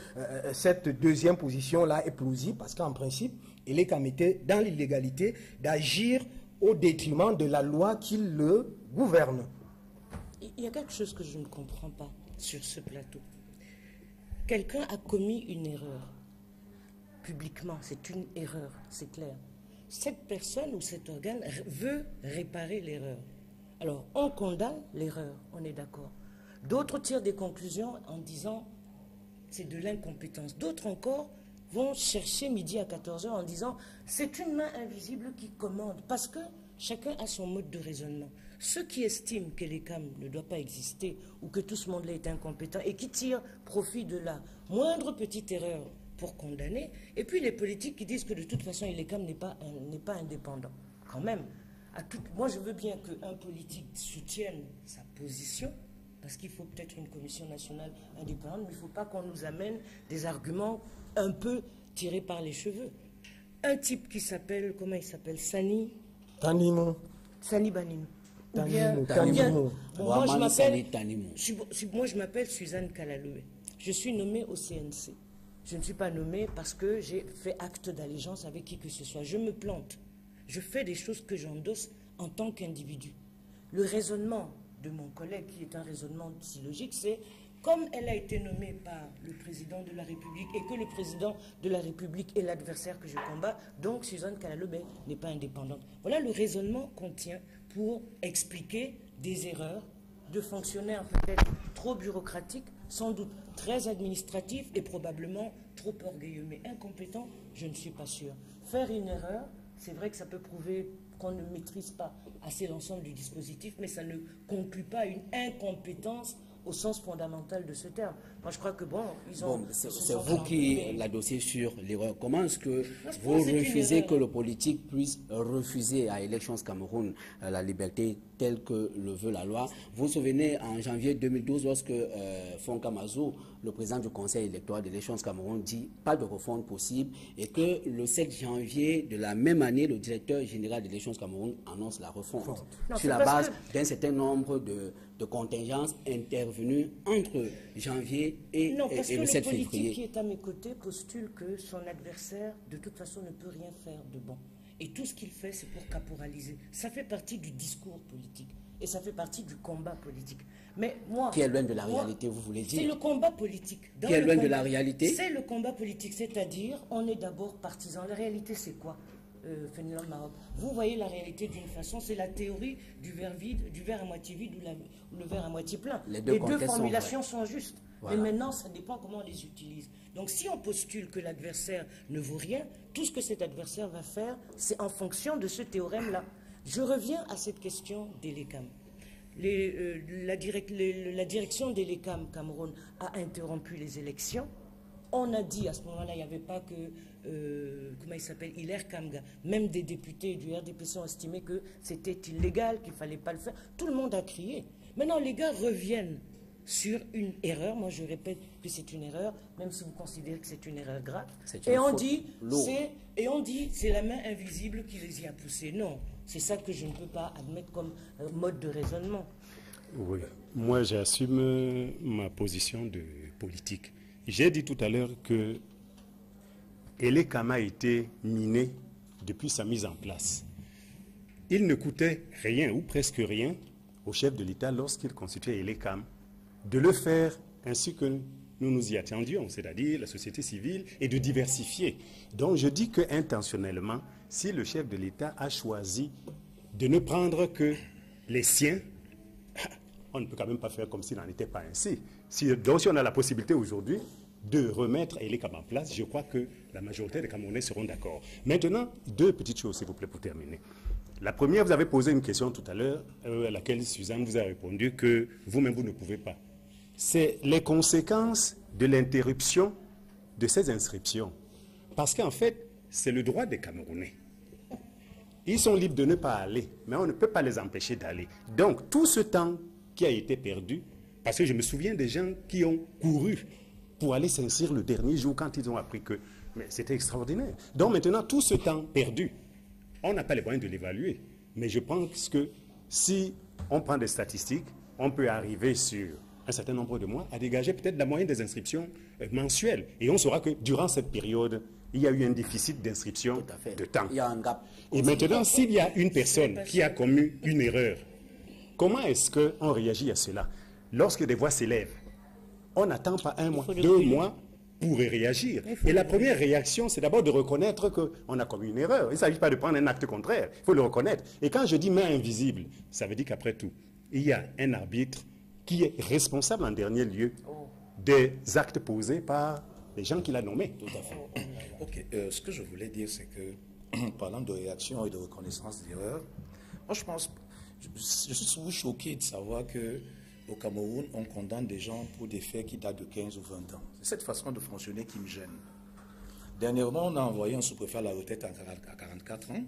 cette deuxième position-là est plausible parce qu'en principe, l'ECAM était dans l'illégalité d'agir au détriment de la loi qui le gouverne. Il y a quelque chose que je ne comprends pas sur ce plateau. Quelqu'un a commis une erreur. Publiquement, c'est une erreur, c'est clair. Cette personne ou cet organe veut réparer l'erreur. Alors, on condamne l'erreur, on est d'accord. D'autres tirent des conclusions en disant c'est de l'incompétence. D'autres encore vont chercher midi à 14h en disant c'est une main invisible qui commande. Parce que chacun a son mode de raisonnement. Ceux qui estiment que l'ECAM ne doit pas exister ou que tout ce monde-là est incompétent et qui tirent profit de la moindre petite erreur pour condamner. Et puis les politiques qui disent que de toute façon l'ECAM n'est pas indépendant. Quand même. Moi, je veux bien qu'un politique soutienne sa position, parce qu'il faut peut-être une commission nationale indépendante, mais il ne faut pas qu'on nous amène des arguments un peu tirés par les cheveux. Un type qui s'appelle, comment il s'appelle, Sani Banino. Moi, je m'appelle Suzanne Kalaloué. Je suis nommée au CNC. Je ne suis pas nommée parce que j'ai fait acte d'allégeance avec qui que ce soit. Je me plante. Je fais des choses que j'endosse en tant qu'individu. Le raisonnement de mon collègue, qui est un raisonnement si logique, c'est comme elle a été nommée par le président de la République et que le président de la République est l'adversaire que je combats, donc Suzanne Kalaloué n'est pas indépendante. Voilà le raisonnement qu'on tient pour expliquer des erreurs de fonctionnaires peut-être trop bureaucratiques, sans doute très administratifs et probablement trop orgueilleux. Mais incompétents, je ne suis pas sûr. Faire une erreur, c'est vrai que ça peut prouver qu'on ne maîtrise pas assez l'ensemble du dispositif, mais ça ne conclut pas à une incompétence au sens fondamental de ce terme. Moi, je crois que bon, ils ont... c'est vous qui l'adossez sur l'erreur. Comment est-ce que vous refusez que le politique puisse refuser à Elections Cameroun la liberté telle que le veut la loi? Vous vous souvenez, en janvier 2012, lorsque Fonka Mazou, le président du conseil électoral d'Elections Cameroun, dit pas de refonte possible, et que le 7 janvier de la même année, le directeur général d'Elections Cameroun annonce la refonte sur la base d'un certain nombre de contingences intervenues entre janvier et le 7 février. Non, parce que le politique qui est à mes côtés postule que son adversaire, de toute façon, ne peut rien faire de bon. Et tout ce qu'il fait, c'est pour caporaliser. Ça fait partie du discours politique. Et ça fait partie du combat politique. Mais moi... Qui est loin de la réalité, vous voulez dire? C'est le combat politique. Qui est loin de la réalité? C'est le combat politique. C'est-à-dire, on est d'abord partisan. La réalité, c'est quoi, Fenelon Maroc? Vous voyez la réalité d'une façon, c'est la théorie du verre vide, du verre à moitié vide ou le verre à moitié plein. Les deux formulations sont justes. Voilà. Mais maintenant, ça dépend comment on les utilise. Donc, si on postule que l'adversaire ne vaut rien, tout ce que cet adversaire va faire, c'est en fonction de ce théorème-là. Je reviens à cette question d'Elecam. La direction d'Elecam Cameroun a interrompu les élections. On a dit à ce moment-là, il n'y avait pas que, comment il s'appelle, Hilaire Kamga. Même des députés du RDPC ont estimé que c'était illégal, qu'il ne fallait pas le faire. Tout le monde a crié. Maintenant, les gars reviennent sur une erreur. Moi, je répète que c'est une erreur, même si vous considérez que c'est une erreur grave. Et on dit, c'est la main invisible qui les y a poussés. Non, c'est ça que je ne peux pas admettre comme mode de raisonnement. Oui, moi j'assume ma position de politique. J'ai dit tout à l'heure que Elecam a été miné depuis sa mise en place. Il ne coûtait rien ou presque rien au chef de l'État lorsqu'il constituait Elecam de le faire ainsi que nous nous y attendions, c'est-à-dire la société civile, et de diversifier. Donc je dis que intentionnellement, si le chef de l'État a choisi de ne prendre que les siens, on ne peut quand même pas faire comme s'il n'en était pas ainsi. Donc si on a la possibilité aujourd'hui de remettre Elecam en place, je crois que la majorité des Camerounais seront d'accord. Maintenant, deux petites choses, s'il vous plaît, pour terminer. La première, vous avez posé une question tout à l'heure, à laquelle Suzanne vous a répondu que vous-même, vous ne pouvez pas. C'est les conséquences de l'interruption de ces inscriptions. Parce qu'en fait, c'est le droit des Camerounais. Ils sont libres de ne pas aller, mais on ne peut pas les empêcher d'aller. Donc, tout ce temps qui a été perdu, parce que je me souviens des gens qui ont couru pour aller s'inscrire le dernier jour quand ils ont appris que... Mais c'était extraordinaire. Donc maintenant, tout ce temps perdu, on n'a pas les moyens de l'évaluer. Mais je pense que si on prend des statistiques, on peut arriver sur un certain nombre de mois à dégager peut-être la moyenne des inscriptions mensuelles. Et on saura que durant cette période, il y a eu un déficit d'inscription de temps. Il y a un gap. Et maintenant, s'il y a une personne qui a commis une erreur, comment est-ce qu'on réagit à cela? Lorsque des voix s'élèvent, on n'attend pas un mois, 2 mois pour réagir. Et la première réaction, c'est d'abord de reconnaître qu'on a commis une erreur. Il ne s'agit pas de prendre un acte contraire, il faut le reconnaître. Et quand je dis main invisible, ça veut dire qu'après tout, il y a un arbitre qui est responsable en dernier lieu des actes posés par les gens qu'il a nommés. Tout à fait. Ok, ce que je voulais dire, c'est que, parlant de réaction et de reconnaissance d'erreur, moi je pense, je suis souvent choqué de savoir qu'au Cameroun, on condamne des gens pour des faits qui datent de 15 ou 20 ans. C'est cette façon de fonctionner qui me gêne. Dernièrement, on a envoyé un sous-préfet à la retraite à 44 ans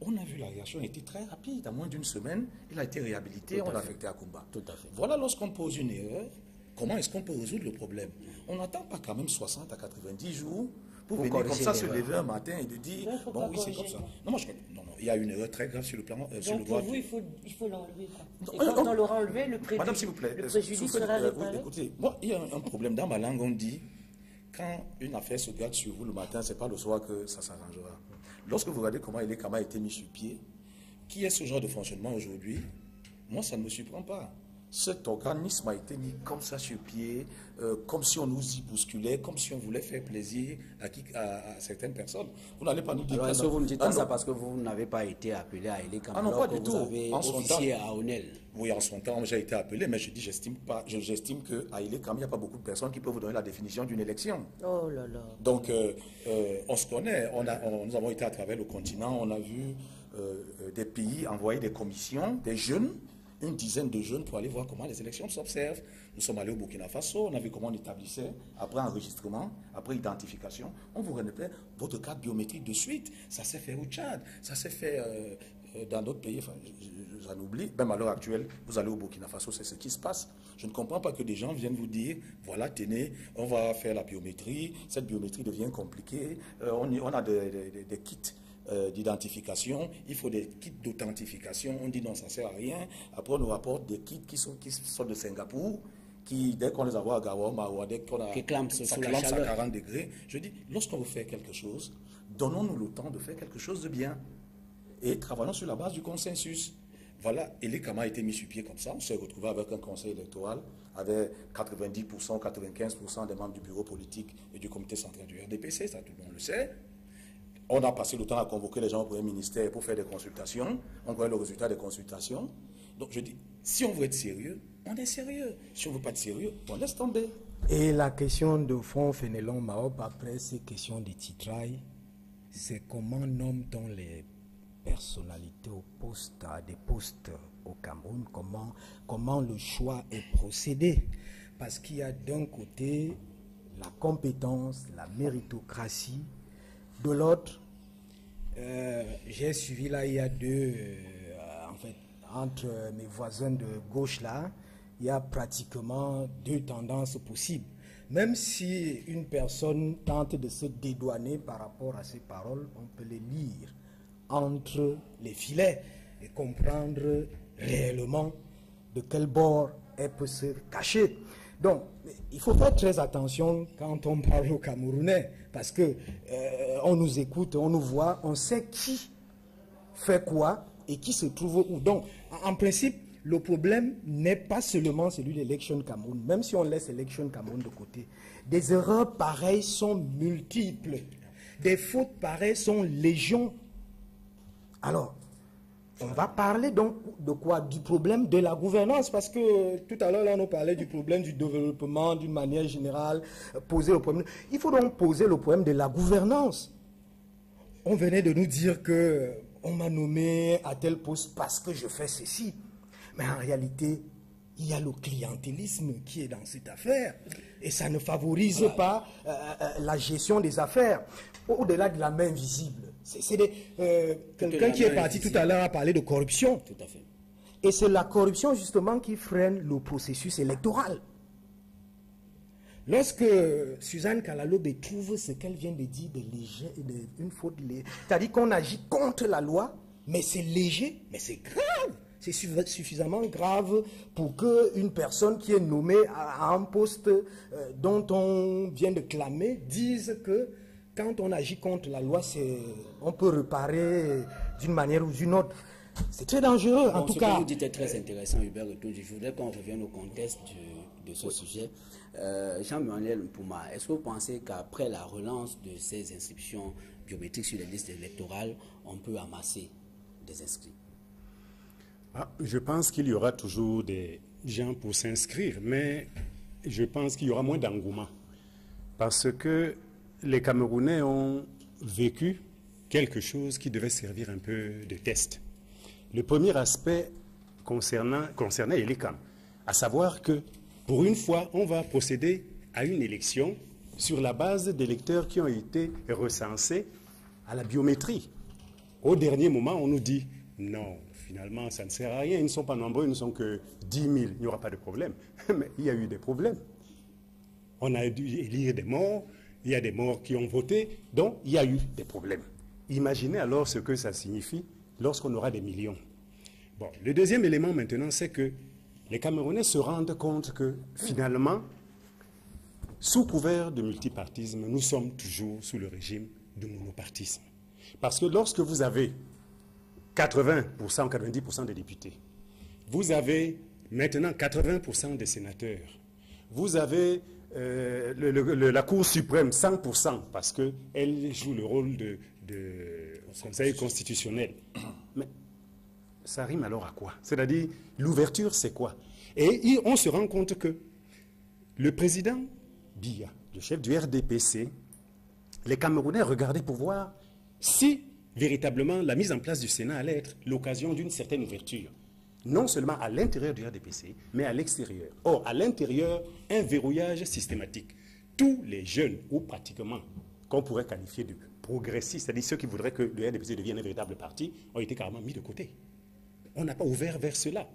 On a vu la réaction a été très rapide. En moins d'une semaine, il a été réhabilité, on l'a affecté à Kumba. Tout à fait. Voilà, lorsqu'on pose une erreur, comment est-ce qu'on peut résoudre le problème? On n'attend pas quand même 60 à 90 jours pour venir comme ça se lever un matin et de dire, Non, faut bon pas oui, c'est comme corriger, ça. Non, moi, non, il y a une erreur très grave sur le plan, sur le Donc droit. pour vous, il faut l'enlever. Non, Et quand on l'aura enlevé, le préjudice, Madame, s'il vous plaît, le préjudice sera réparé. écoutez, moi, il y a un problème dans ma langue, on dit, quand une affaire se gâte sur vous le matin, ce n'est pas le soir que ça s'arrangera. Lorsque vous regardez comment a été mis sur pied, qui est ce genre de fonctionnement aujourd'hui? Moi, ça ne me surprend pas. Cet organisme a été mis comme ça sur pied, comme si on nous y bousculait, comme si on voulait faire plaisir à certaines personnes. Vous n'allez pas nous dire... Alors, est-ce que vous ne dites pas ça parce que vous n'avez pas été appelé à Aélé Ah non, pas du vous tout. avez En son officié temps. à Onel? Oui, en son temps, j'ai été appelé, mais je dis, j'estime qu'à Aélé, il n'y a pas beaucoup de personnes qui peuvent vous donner la définition d'une élection. Oh là là. Donc, on se connaît. Nous avons été à travers le continent, on a vu des pays envoyer des commissions, des jeunes, une dizaine de jeunes pour aller voir comment les élections s'observent. Nous sommes allés au Burkina Faso, on a vu comment on établissait, après enregistrement, après identification, on vous remettait votre carte biométrique de suite. Ça s'est fait au Tchad, ça s'est fait dans d'autres pays, enfin, j'en oublie. Même à l'heure actuelle, vous allez au Burkina Faso, c'est ce qui se passe. Je ne comprends pas que des gens viennent vous dire, voilà, tenez, on va faire la biométrie, cette biométrie devient compliquée, on a des kits d'identification, il faut des kits d'authentification, on dit non, ça ne sert à rien. Après, on nous rapporte des kits qui sont de Singapour, qui, dès qu'on les envoie à Gawama ou dès qu'on a... Qui clament ça sous la clame à chaleur. 40 degrés. Je dis, lorsqu'on veut faire quelque chose, donnons-nous le temps de faire quelque chose de bien. Et travaillons sur la base du consensus. Voilà, Aélé Kama a été mis sur pied comme ça. On s'est retrouvé avec un conseil électoral, avec 90%, 95% des membres du bureau politique et du comité central du RDPC, ça tout le monde le sait. On a passé le temps à convoquer les gens au premier ministère pour faire des consultations. On voit le résultat des consultations. Donc je dis, si on veut être sérieux, on est sérieux. Si on ne veut pas être sérieux, on laisse tomber. Et la question de fond, Fénelon Maop, après ces questions de titrail, c'est comment nomme-t-on les personnalités au poste, à des postes au Cameroun, comment le choix est procédé? Parce qu'il y a d'un côté la compétence, la méritocratie, de l'autre, j'ai suivi là, il y a deux, en fait, entre mes voisins de gauche là, il y a pratiquement deux tendances possibles. Même si une personne tente de se dédouaner par rapport à ses paroles, on peut les lire entre les filets et comprendre réellement de quel bord elle peut se cacher. Donc, il faut faire très attention quand on parle aux Camerounais, parce que on nous écoute, on nous voit, on sait qui fait quoi et qui se trouve où. Donc, en principe, le problème n'est pas seulement celui de l'Election Cameroun, même si on laisse l'Election Cameroun de côté. Des erreurs pareilles sont multiples. Des fautes pareilles sont légion. Alors, on va parler donc de quoi? Du problème de la gouvernance, parce que tout à l'heure, là, on parlait du problème du développement d'une manière générale, poser le problème. Il faut donc poser le problème de la gouvernance. On venait de nous dire que on m'a nommé à tel poste parce que je fais ceci. Mais en réalité, il y a le clientélisme qui est dans cette affaire. Et ça ne favorise pas la gestion des affaires. Au-delà de la main visible. Quelqu'un qui est parti tout à l'heure a parlé de corruption. Tout à fait. Et c'est la corruption justement qui freine le processus électoral. Lorsque Suzanne Kalalobe trouve ce qu'elle vient de dire une faute, c'est-à-dire qu'on agit contre la loi, mais c'est léger, mais c'est grave. C'est suffisamment grave pour qu'une personne qui est nommée à un poste dont on vient de clamer dise que quand on agit contre la loi, on peut réparer d'une manière ou d'une autre. C'est très dangereux, en tout cas. Ce que vous dites est très intéressant, Hubert Retourdi. Je voudrais qu'on revienne au contexte de ce sujet. Jean-Emmanuel Mpouma, est-ce que vous pensez qu'après la relance de ces inscriptions biométriques sur les listes électorales, on peut amasser des inscrits? Je pense qu'il y aura toujours des gens pour s'inscrire, mais je pense qu'il y aura moins d'engouement. Parce que les Camerounais ont vécu quelque chose qui devait servir un peu de test. Le premier aspect concernait Aélé Kama, à savoir que pour une fois, on va procéder à une élection sur la base d'électeurs qui ont été recensés à la biométrie. Au dernier moment, on nous dit, non, finalement, ça ne sert à rien, ils ne sont pas nombreux, ils ne sont que 10 000, il n'y aura pas de problème. Mais il y a eu des problèmes. On a dû élire des morts, il y a des morts qui ont voté, donc il y a eu des problèmes. Imaginez alors ce que ça signifie lorsqu'on aura des millions. Bon, le deuxième élément maintenant, c'est que les Camerounais se rendent compte que finalement, sous couvert de multipartisme, nous sommes toujours sous le régime de monopartisme. Parce que lorsque vous avez 80%, 90% des députés, vous avez maintenant 80% des sénateurs, vous avez la Cour suprême 100% parce qu'elle joue le rôle de conseil constitutionnel. Mais ça rime alors à quoi? C'est-à-dire, l'ouverture, c'est quoi? Et on se rend compte que le président Biya, le chef du RDPC, les Camerounais regardaient pour voir si véritablement la mise en place du Sénat allait être l'occasion d'une certaine ouverture. Non seulement à l'intérieur du RDPC, mais à l'extérieur. Or, à l'intérieur, un verrouillage systématique. Tous les jeunes, ou pratiquement, qu'on pourrait qualifier de progressistes, c'est-à-dire ceux qui voudraient que le RDPC devienne un véritable parti, ont été carrément mis de côté. On n'a pas ouvert vers cela.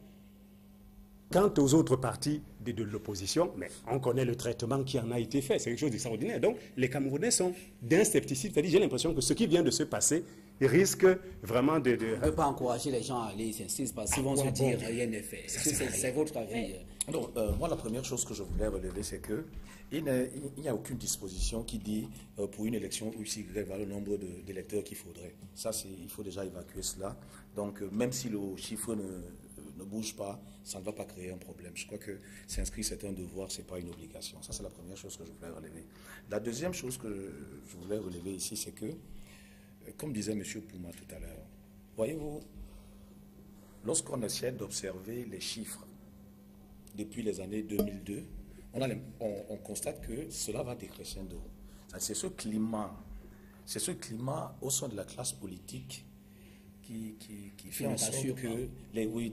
Quant aux autres partis de l'opposition, mais on connaît le traitement qui en a été fait, c'est quelque chose d'extraordinaire. Donc, les Camerounais sont d'un scepticisme, c'est-à-dire j'ai l'impression que ce qui vient de se passer risque vraiment de... On ne peut pas encourager les gens à aller s'inscrire parce qu'ils vont se dire rien n'est fait. C'est votre avis? Donc, moi, la première chose que je voulais relever, c'est qu'il n'y a aucune disposition qui dit pour une élection UCY, voilà le nombre d'électeurs qu'il faudrait. Ça, il faut déjà évacuer cela. Donc, même si le chiffre ne bouge pas, ça ne va pas créer un problème. Je crois que s'inscrire, c'est un devoir, ce n'est pas une obligation. Ça, c'est la première chose que je voulais relever. La deuxième chose que je voulais relever ici, c'est que, comme disait M. Pouma tout à l'heure, voyez-vous, lorsqu'on essaie d'observer les chiffres depuis les années 2002, on constate que cela va décrescendo. C'est ce climat au sein de la classe politique qui fait en sorte que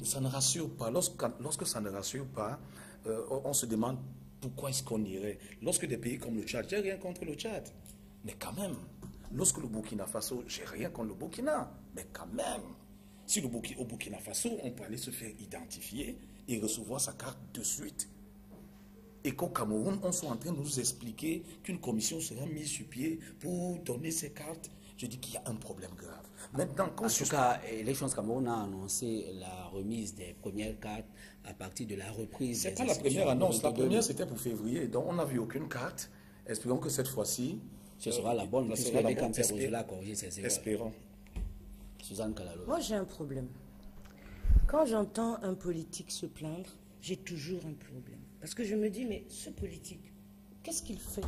ça ne rassure pas. Lorsque ça ne rassure pas, on se demande pourquoi est-ce qu'on irait. Lorsque des pays comme le Tchad, j'ai rien contre le Tchad, mais quand même, lorsque le Burkina Faso, j'ai rien contre le Burkina, mais quand même, si au Burkina Faso, on peut aller se faire identifier et recevoir sa carte de suite, et qu'au Cameroun, on soit en train de nous expliquer qu'une commission sera mise sur pied pour donner ces cartes, je dis qu'il y a un problème grave. Maintenant, en tout cas, Élections Cameroun a annoncé la remise des premières cartes à partir de la reprise. C'est pas la première annonce. La première, c'était pour février. Donc, on n'a vu aucune carte. Espérons que cette fois-ci, ce sera la bonne. Espérons. Suzanne Kalalo. Moi, j'ai un problème. Quand j'entends un politique se plaindre, j'ai toujours un problème. Parce que je me dis, mais ce politique, qu'est-ce qu'il fait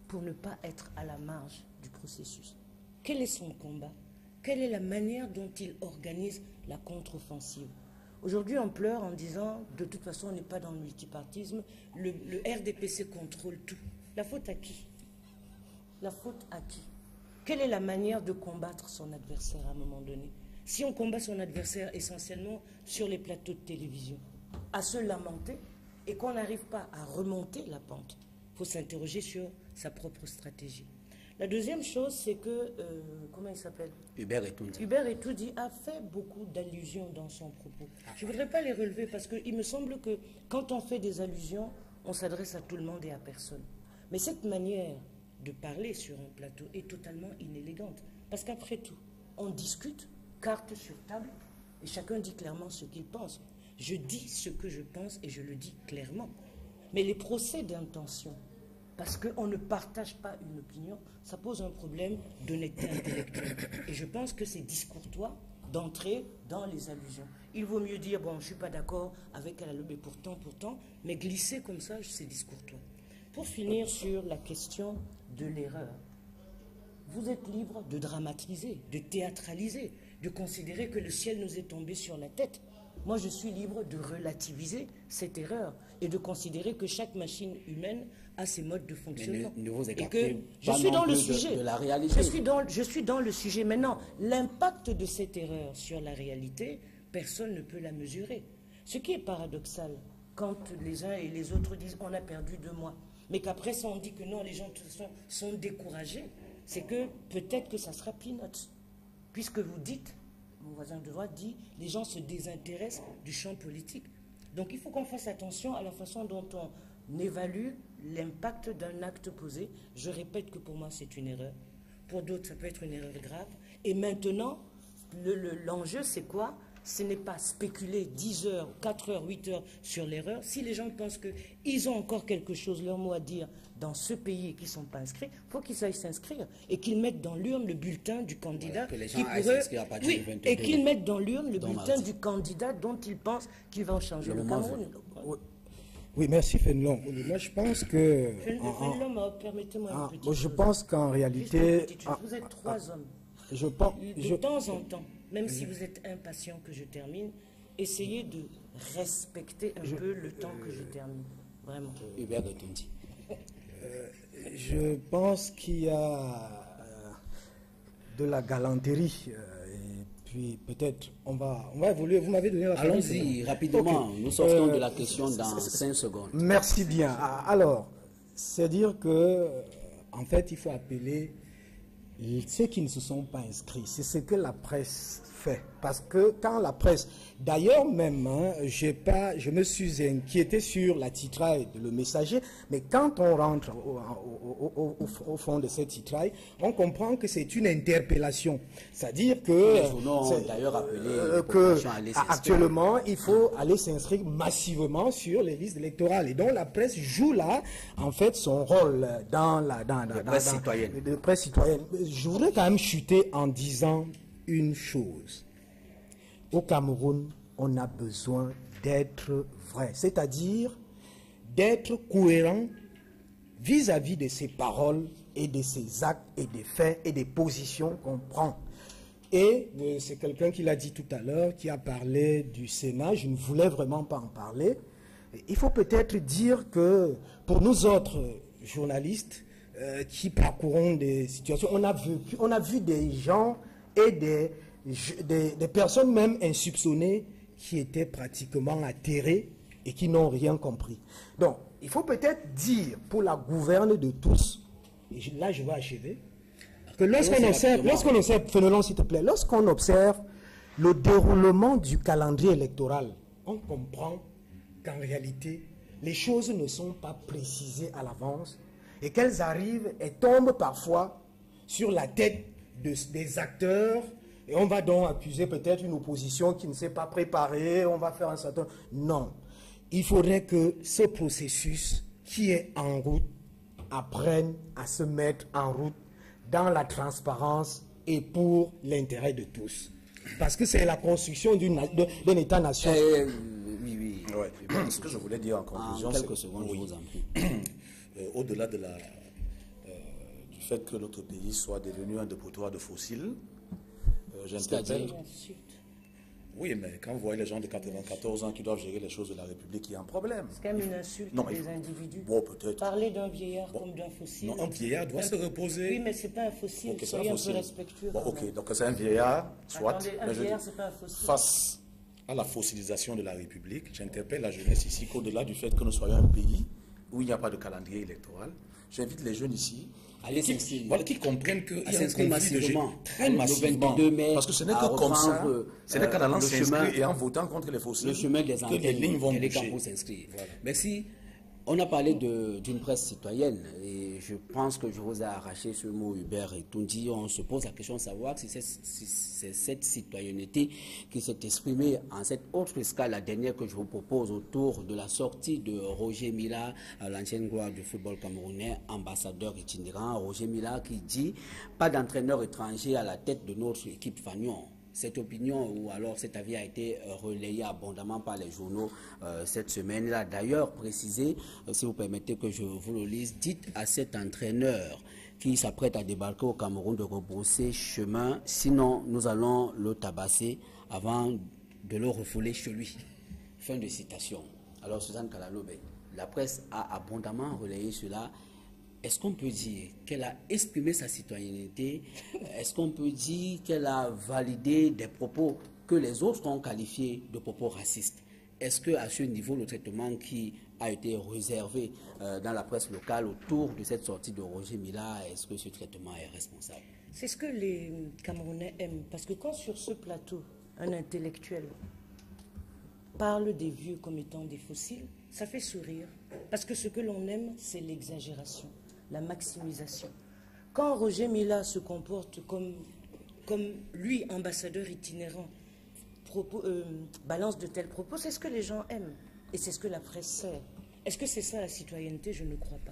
pour ne pas être à la marge du processus? Quel est son combat? Quelle est la manière dont il organise la contre-offensive? Aujourd'hui, on pleure en disant, de toute façon, on n'est pas dans le multipartisme, le RDPC contrôle tout. La faute à qui? La faute à qui? Quelle est la manière de combattre son adversaire à un moment donné? Si on combat son adversaire essentiellement sur les plateaux de télévision, à se lamenter, et qu'on n'arrive pas à remonter la pente, il faut s'interroger sur sa propre stratégie. La deuxième chose, c'est que, comment il s'appelle? Hubert Etoudi. Hubert Etoudi a fait beaucoup d'allusions dans son propos. Je ne voudrais pas les relever parce qu'il me semble que quand on fait des allusions, on s'adresse à tout le monde et à personne. Mais cette manière de parler sur un plateau est totalement inélégante. Parce qu'après tout, on discute, carte sur table, et chacun dit clairement ce qu'il pense. Je dis ce que je pense et je le dis clairement. Mais les procès d'intention, parce qu'on ne partage pas une opinion, ça pose un problème d'honnêteté intellectuelle. Et je pense que c'est discourtois d'entrer dans les allusions. Il vaut mieux dire, bon, je ne suis pas d'accord avec elle, mais pourtant, mais glisser comme ça, c'est discourtois. Pour finir sur la question de l'erreur, vous êtes libre de dramatiser, de théâtraliser, de considérer que le ciel nous est tombé sur la tête. Moi, je suis libre de relativiser cette erreur et de considérer que chaque machine humaine a ses modes de fonctionnement. Et que je suis dans le sujet. De la réalité. Je suis dans le sujet. Maintenant, l'impact de cette erreur sur la réalité, personne ne peut la mesurer. Ce qui est paradoxal, quand les uns et les autres disent on a perdu 2 mois, mais qu'après ça on dit que non, les gens sont découragés, c'est que peut-être que ça sera peanuts. puisque vous dites, mon voisin de droite dit, les gens se désintéressent du champ politique. Donc il faut qu'on fasse attention à la façon dont on évalue l'impact d'un acte posé. Je répète que pour moi c'est une erreur. Pour d'autres ça peut être une erreur grave. Et maintenant, l'enjeu c'est quoi? Ce n'est pas spéculer 10 heures, 4 heures, 8 heures sur l'erreur. Si les gens pensent qu'ils ont encore quelque chose, leur mot à dire dans ce pays et qu'ils ne sont pas inscrits, il faut qu'ils aillent s'inscrire et qu'ils mettent dans l'urne le bulletin du candidat. Que les gens aillent s'inscrire à partir du 22 et qu'ils mettent dans l'urne le bulletin mardi. du candidat dont ils pensent qu'il va changer le Cameroun. Oui, merci Fénelon. Moi, je pense que... Permettez-moi une petite je chose. pense qu'en réalité... Vous êtes 3 hommes. Je pense... De temps en temps, même si vous êtes impatient que je termine, essayez de respecter un peu le temps que je termine. Vraiment. Hubert Etundi. Je pense qu'il y a de la galanterie. Et puis peut-être on va évoluer. Vous m'avez donné la parole. Allons-y rapidement. Okay. Nous sortons de la question dans 5 secondes. Merci bien. Alors, c'est dire que en fait, il faut appeler ceux qui ne se sont pas inscrits. C'est ce que la presse fait. Parce que quand la presse... D'ailleurs même, je me suis inquiété sur la titraille de Le Messager, mais quand on rentre au fond de cette titraille, on comprend que c'est une interpellation. C'est-à-dire que... Les journaux ont d'ailleurs appelé actuellement, il faut aller s'inscrire massivement sur les listes électorales. Et donc la presse joue là, en fait, son rôle dans la presse citoyenne. De presse citoyenne. Je voudrais quand même chuter en disant une chose. Au Cameroun, on a besoin d'être vrai, c'est-à-dire d'être cohérent vis-à-vis de ses paroles et de ses actes et des faits et des positions qu'on prend. Et c'est quelqu'un qui l'a dit tout à l'heure, qui a parlé du Sénat, je ne voulais vraiment pas en parler. Il faut peut-être dire que pour nous autres journalistes qui parcourons des situations, on a vu des gens et des personnes même insoupçonnées qui étaient pratiquement atterrées et qui n'ont rien compris. Donc, il faut peut-être dire pour la gouverne de tous, et là je vais achever, que lorsqu'on observe, Fénelon s'il te plaît, lorsqu'on observe le déroulement du calendrier électoral, on comprend qu'en réalité, les choses ne sont pas précisées à l'avance et qu'elles arrivent et tombent parfois sur la tête des acteurs. Et on va donc accuser peut-être une opposition qui ne s'est pas préparée, on va faire un certain... Non. Il faudrait que ce processus qui est en route apprenne à se mettre en route dans la transparence et pour l'intérêt de tous. Parce que c'est la construction d'un État-nation. Oui. Ouais. Ce que je voulais dire en conclusion, c'est quelques secondes, je vous en prie. Au-delà du fait que notre pays soit devenu un dépotoir de fossiles, j'interpelle. Oui, mais quand vous voyez les gens de 94 ans qui doivent gérer les choses de la République, il y a un problème. C'est quand même une insulte des individus. Bon, peut-être. Parler d'un vieillard comme d'un fossile. Non, un vieillard doit se reposer. Oui, mais c'est pas un fossile. Okay, soyez un peu respectueux. Bon, ok, donc c'est un vieillard, soit. Attendez, un vieillard, c'est pas un fossile. Face à la fossilisation de la République, j'interpelle la jeunesse ici qu'au-delà du fait que nous soyons un pays où il n'y a pas de calendrier électoral, j'invite les jeunes ici qui comprennent qu'il y a un conflit de géants très massivement. Parce que ce n'est que comme ça, ce n'est qu'en allant s'inscrire et en votant contre les fossiles le chemin des que les lignes vont bouger. Voilà. Merci. On a parlé d'une presse citoyenne et je pense que je vous ai arraché ce mot Hubert Etundi. On se pose la question de savoir si c'est cette citoyenneté qui s'est exprimée en cette autre escale, la dernière que je vous propose autour de la sortie de Roger Mila, l'ancienne gloire du football camerounais, ambassadeur itinérant. Roger Mila qui dit « Pas d'entraîneur étranger à la tête de notre équipe Fagnon ». Cette opinion ou alors cet avis a été relayé abondamment par les journaux cette semaine. Il a d'ailleurs précisé, si vous permettez que je vous le lise, dites à cet entraîneur qui s'apprête à débarquer au Cameroun de rebrousser chemin, sinon nous allons le tabasser avant de le refouler chez lui. Fin de citation. Alors Suzanne Kalalobe, la presse a abondamment relayé cela. Est-ce qu'on peut dire qu'elle a exprimé sa citoyenneté? Est-ce qu'on peut dire qu'elle a validé des propos que les autres ont qualifiés de propos racistes? Est-ce qu'à ce niveau, le traitement qui a été réservé dans la presse locale autour de cette sortie de Roger Mila, est-ce que ce traitement est responsable? C'est ce que les Camerounais aiment. Parce que quand sur ce plateau, un intellectuel parle des vieux comme étant des fossiles, ça fait sourire. Parce que ce que l'on aime, c'est l'exagération, la maximisation. Quand Roger Mila se comporte comme lui, ambassadeur itinérant, balance de tels propos, c'est ce que les gens aiment. Et c'est ce que la presse sert. Est-ce que c'est ça la citoyenneté? Je ne crois pas.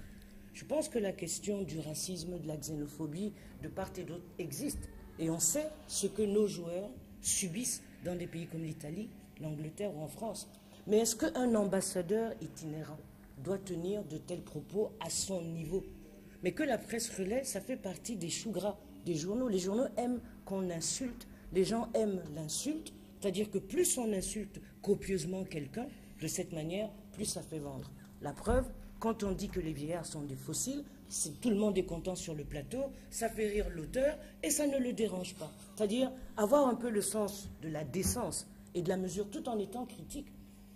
Je pense que la question du racisme, de la xénophobie, de part et d'autre, existe. Et on sait ce que nos joueurs subissent dans des pays comme l'Italie, l'Angleterre ou en France. Mais est-ce qu'un ambassadeur itinérant doit tenir de tels propos à son niveau? Mais que la presse relaie, ça fait partie des choux gras des journaux. Les journaux aiment qu'on insulte, les gens aiment l'insulte, c'est-à-dire que plus on insulte copieusement quelqu'un, de cette manière, plus ça fait vendre. La preuve, quand on dit que les vieillards sont des fossiles, tout le monde est content sur le plateau, ça fait rire l'auteur et ça ne le dérange pas. C'est-à-dire avoir un peu le sens de la décence et de la mesure tout en étant critique.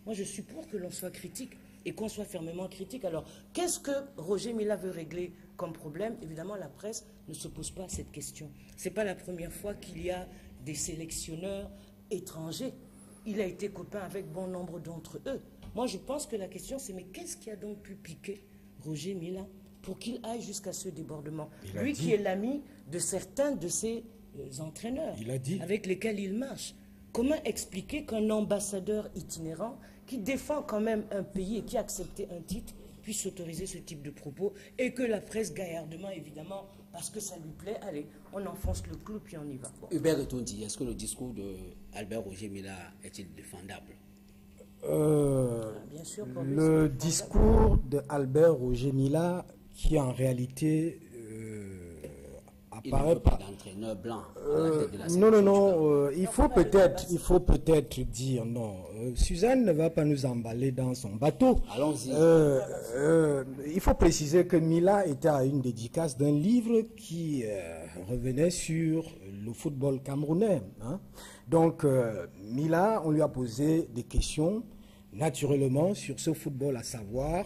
Moi, je suis pour que l'on soit critique et qu'on soit fermement critique. Alors, qu'est-ce que Roger Mila veut régler comme problème? Évidemment, la presse ne se pose pas cette question. Ce n'est pas la première fois qu'il y a des sélectionneurs étrangers. Il a été copain avec bon nombre d'entre eux. Moi, je pense que la question, c'est mais qu'est-ce qui a donc pu piquer Roger Mila pour qu'il aille jusqu'à ce débordement? Lui qui est l'ami de certains de ses entraîneurs avec lesquels il marche. Comment expliquer qu'un ambassadeur itinérant qui défend quand même un pays et qui a accepté un titre puisse autoriser ce type de propos et que la presse gaillardement, évidemment, parce que ça lui plaît, allez, on enfonce le clou puis on y va. Bon. Hubert Retondi, est-ce que le discours d'Albert Roger Mila est-il défendable? Bien sûr, le discours d'Albert Roger Mila, qui en réalité apparaît pas d'entraîneur blanc à la tête de la non, il faut peut-être dire non. Suzanne ne va pas nous emballer dans son bateau. Allons-y. Il faut préciser que Mila était à une dédicace d'un livre qui revenait sur le football camerounais. Hein. Donc, Mila, on lui a posé des questions, naturellement, sur ce football, à savoir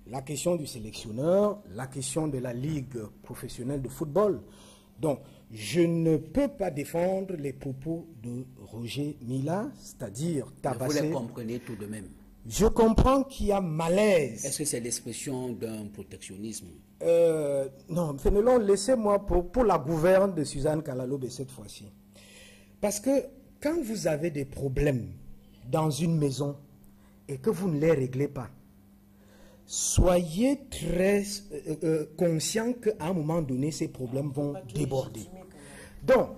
la question du sélectionneur, la question de la Ligue professionnelle de football. Donc, je ne peux pas défendre les propos de Roger Mila, c'est-à-dire tabasser... Vous les comprenez tout de même. Je comprends qu'il y a malaise. Est-ce que c'est l'expression d'un protectionnisme? Non, Fénelon, laissez-moi pour la gouverne de Suzanne Kalalobe cette fois-ci. Parce que quand vous avez des problèmes dans une maison et que vous ne les réglez pas, soyez très conscient qu'à un moment donné, ces problèmes vont déborder. Donc,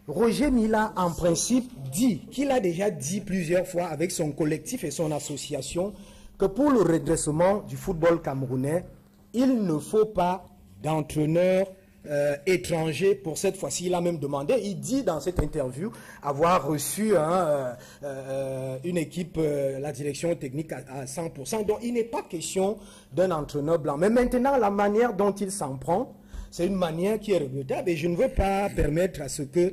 Roger Mila, en principe, dit qu'il a déjà dit plusieurs fois avec son collectif et son association que pour le redressement du football camerounais, il ne faut pas d'entraîneur étranger pour cette fois-ci. Il a même demandé, il dit dans cette interview avoir reçu une équipe, la direction technique à 100%. Donc il n'est pas question d'un entraîneur blanc. Mais maintenant, la manière dont il s'en prend, c'est une manière qui est regrettable et je ne veux pas permettre à ce que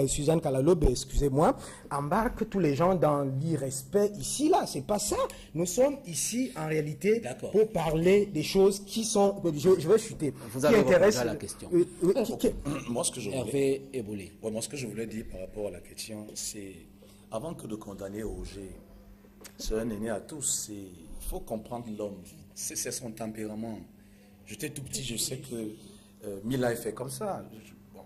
Suzanne Kalalobe, excusez-moi, embarque tous les gens dans l'irrespect ici, là. C'est pas ça. Nous sommes ici, en réalité, pour parler des choses qui sont... Je vais chuter. Vous avez répondu à la question. Moi, ce que je voulais... Hervé Eboulé. Moi, ce que je voulais dire par rapport à la question, c'est... Avant que de condamner Roger, c'est un aîné à tous. Il faut comprendre l'homme. C'est son tempérament. J'étais tout petit, je sais que Mila est fait comme ça. Bon,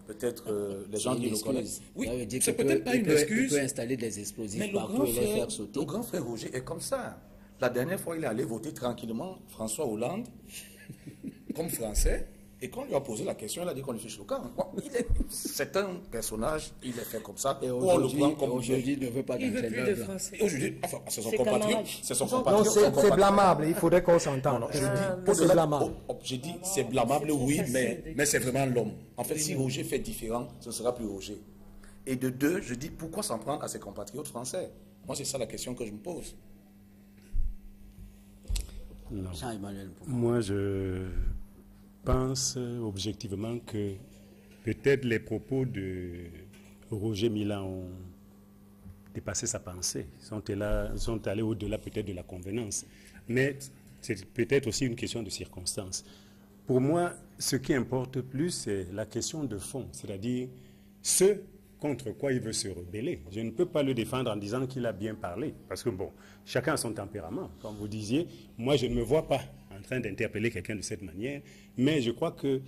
peut-être les gens qui nous connaissent. Oui, c'est peut-être pas une excuse. Il peut installer des explosifs mais partout et les faire sauter. Le grand frère Roger est comme ça. La dernière fois, il est allé voter tranquillement François Hollande comme Français. Et quand on lui a posé la question, il a dit qu'on lui fait choquant. Bon, c'est un personnage, il est fait comme ça. Et aujourd'hui, il ne veut pas d'entraîneur. Il veut plus de français. Aujourd'hui, enfin, c'est son compatriote. C'est son compatriote. Non, c'est blâmable. Il faudrait qu'on s'entende. C'est blâmable. J'ai dit, c'est blâmable, oui, mais c'est vraiment l'homme. En fait, si Roger fait différent, ce ne sera plus Roger. Et de deux, je dis, pourquoi s'en prendre à ses compatriotes français? Moi, c'est ça la question que je me pose. Jean-Emmanuel. Moi, je pense objectivement que peut-être les propos de Roger Mila ont dépassé sa pensée, sont allés au-delà peut-être de la convenance. Mais c'est peut-être aussi une question de circonstance. Pour moi, ce qui importe plus, c'est la question de fond, c'est-à-dire ce contre quoi il veut se rebeller. Je ne peux pas le défendre en disant qu'il a bien parlé, parce que bon, chacun a son tempérament. Comme vous disiez, moi je ne me vois pas en train d'interpeller quelqu'un de cette manière, mais je crois que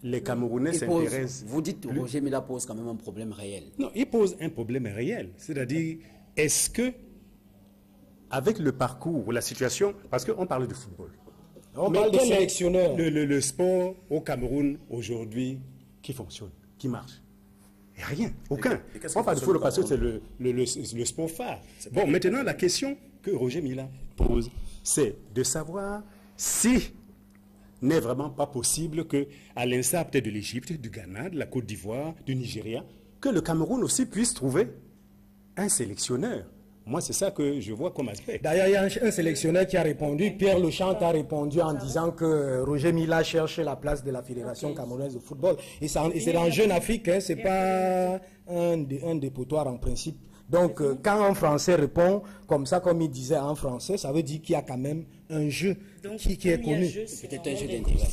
les Camerounais s'intéressent... Vous dites que Roger Mila pose quand même un problème réel. Non, il pose un problème réel, c'est-à-dire, est-ce que, avec le parcours, la situation, parce qu'on parle de football, On parle des sélectionneurs. Le sport au Cameroun aujourd'hui qui fonctionne, qui marche. Il n'y a rien, aucun. On parle de football parce que c'est le sport phare. Bon, maintenant, la question que Roger Mila pose, c'est de savoir si n'est vraiment pas possible que, à l'instar peut-être de l'Égypte, du Ghana, de la Côte d'Ivoire, du Nigeria, que le Cameroun aussi puisse trouver un sélectionneur. Moi, c'est ça que je vois comme aspect. D'ailleurs, il y a un sélectionneur qui a répondu, Pierre Lechamp a répondu en disant que Roger Mila cherche la place de la Fédération camerounaise de football. Et c'est dans Jeune Afrique, hein, ce n'est pas un dépotoir en principe. Donc, quand un Français répond comme ça, comme il disait en français, ça veut dire qu'il y a quand même un jeu qui est connu. C'était un jeu d'intérêt.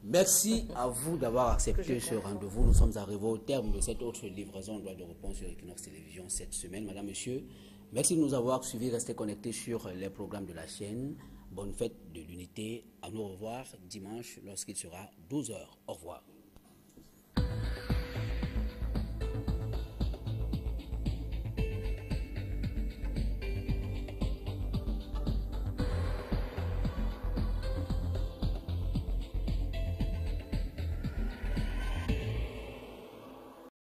Merci à vous d'avoir accepté ce rendez-vous. Nous sommes arrivés au terme de cette autre livraison de droit de réponse sur Equinox Télévision cette semaine. Madame, monsieur, merci de nous avoir suivis. Restez connectés sur les programmes de la chaîne. Bonne fête de l'unité. À nous revoir dimanche lorsqu'il sera 12h. Au revoir.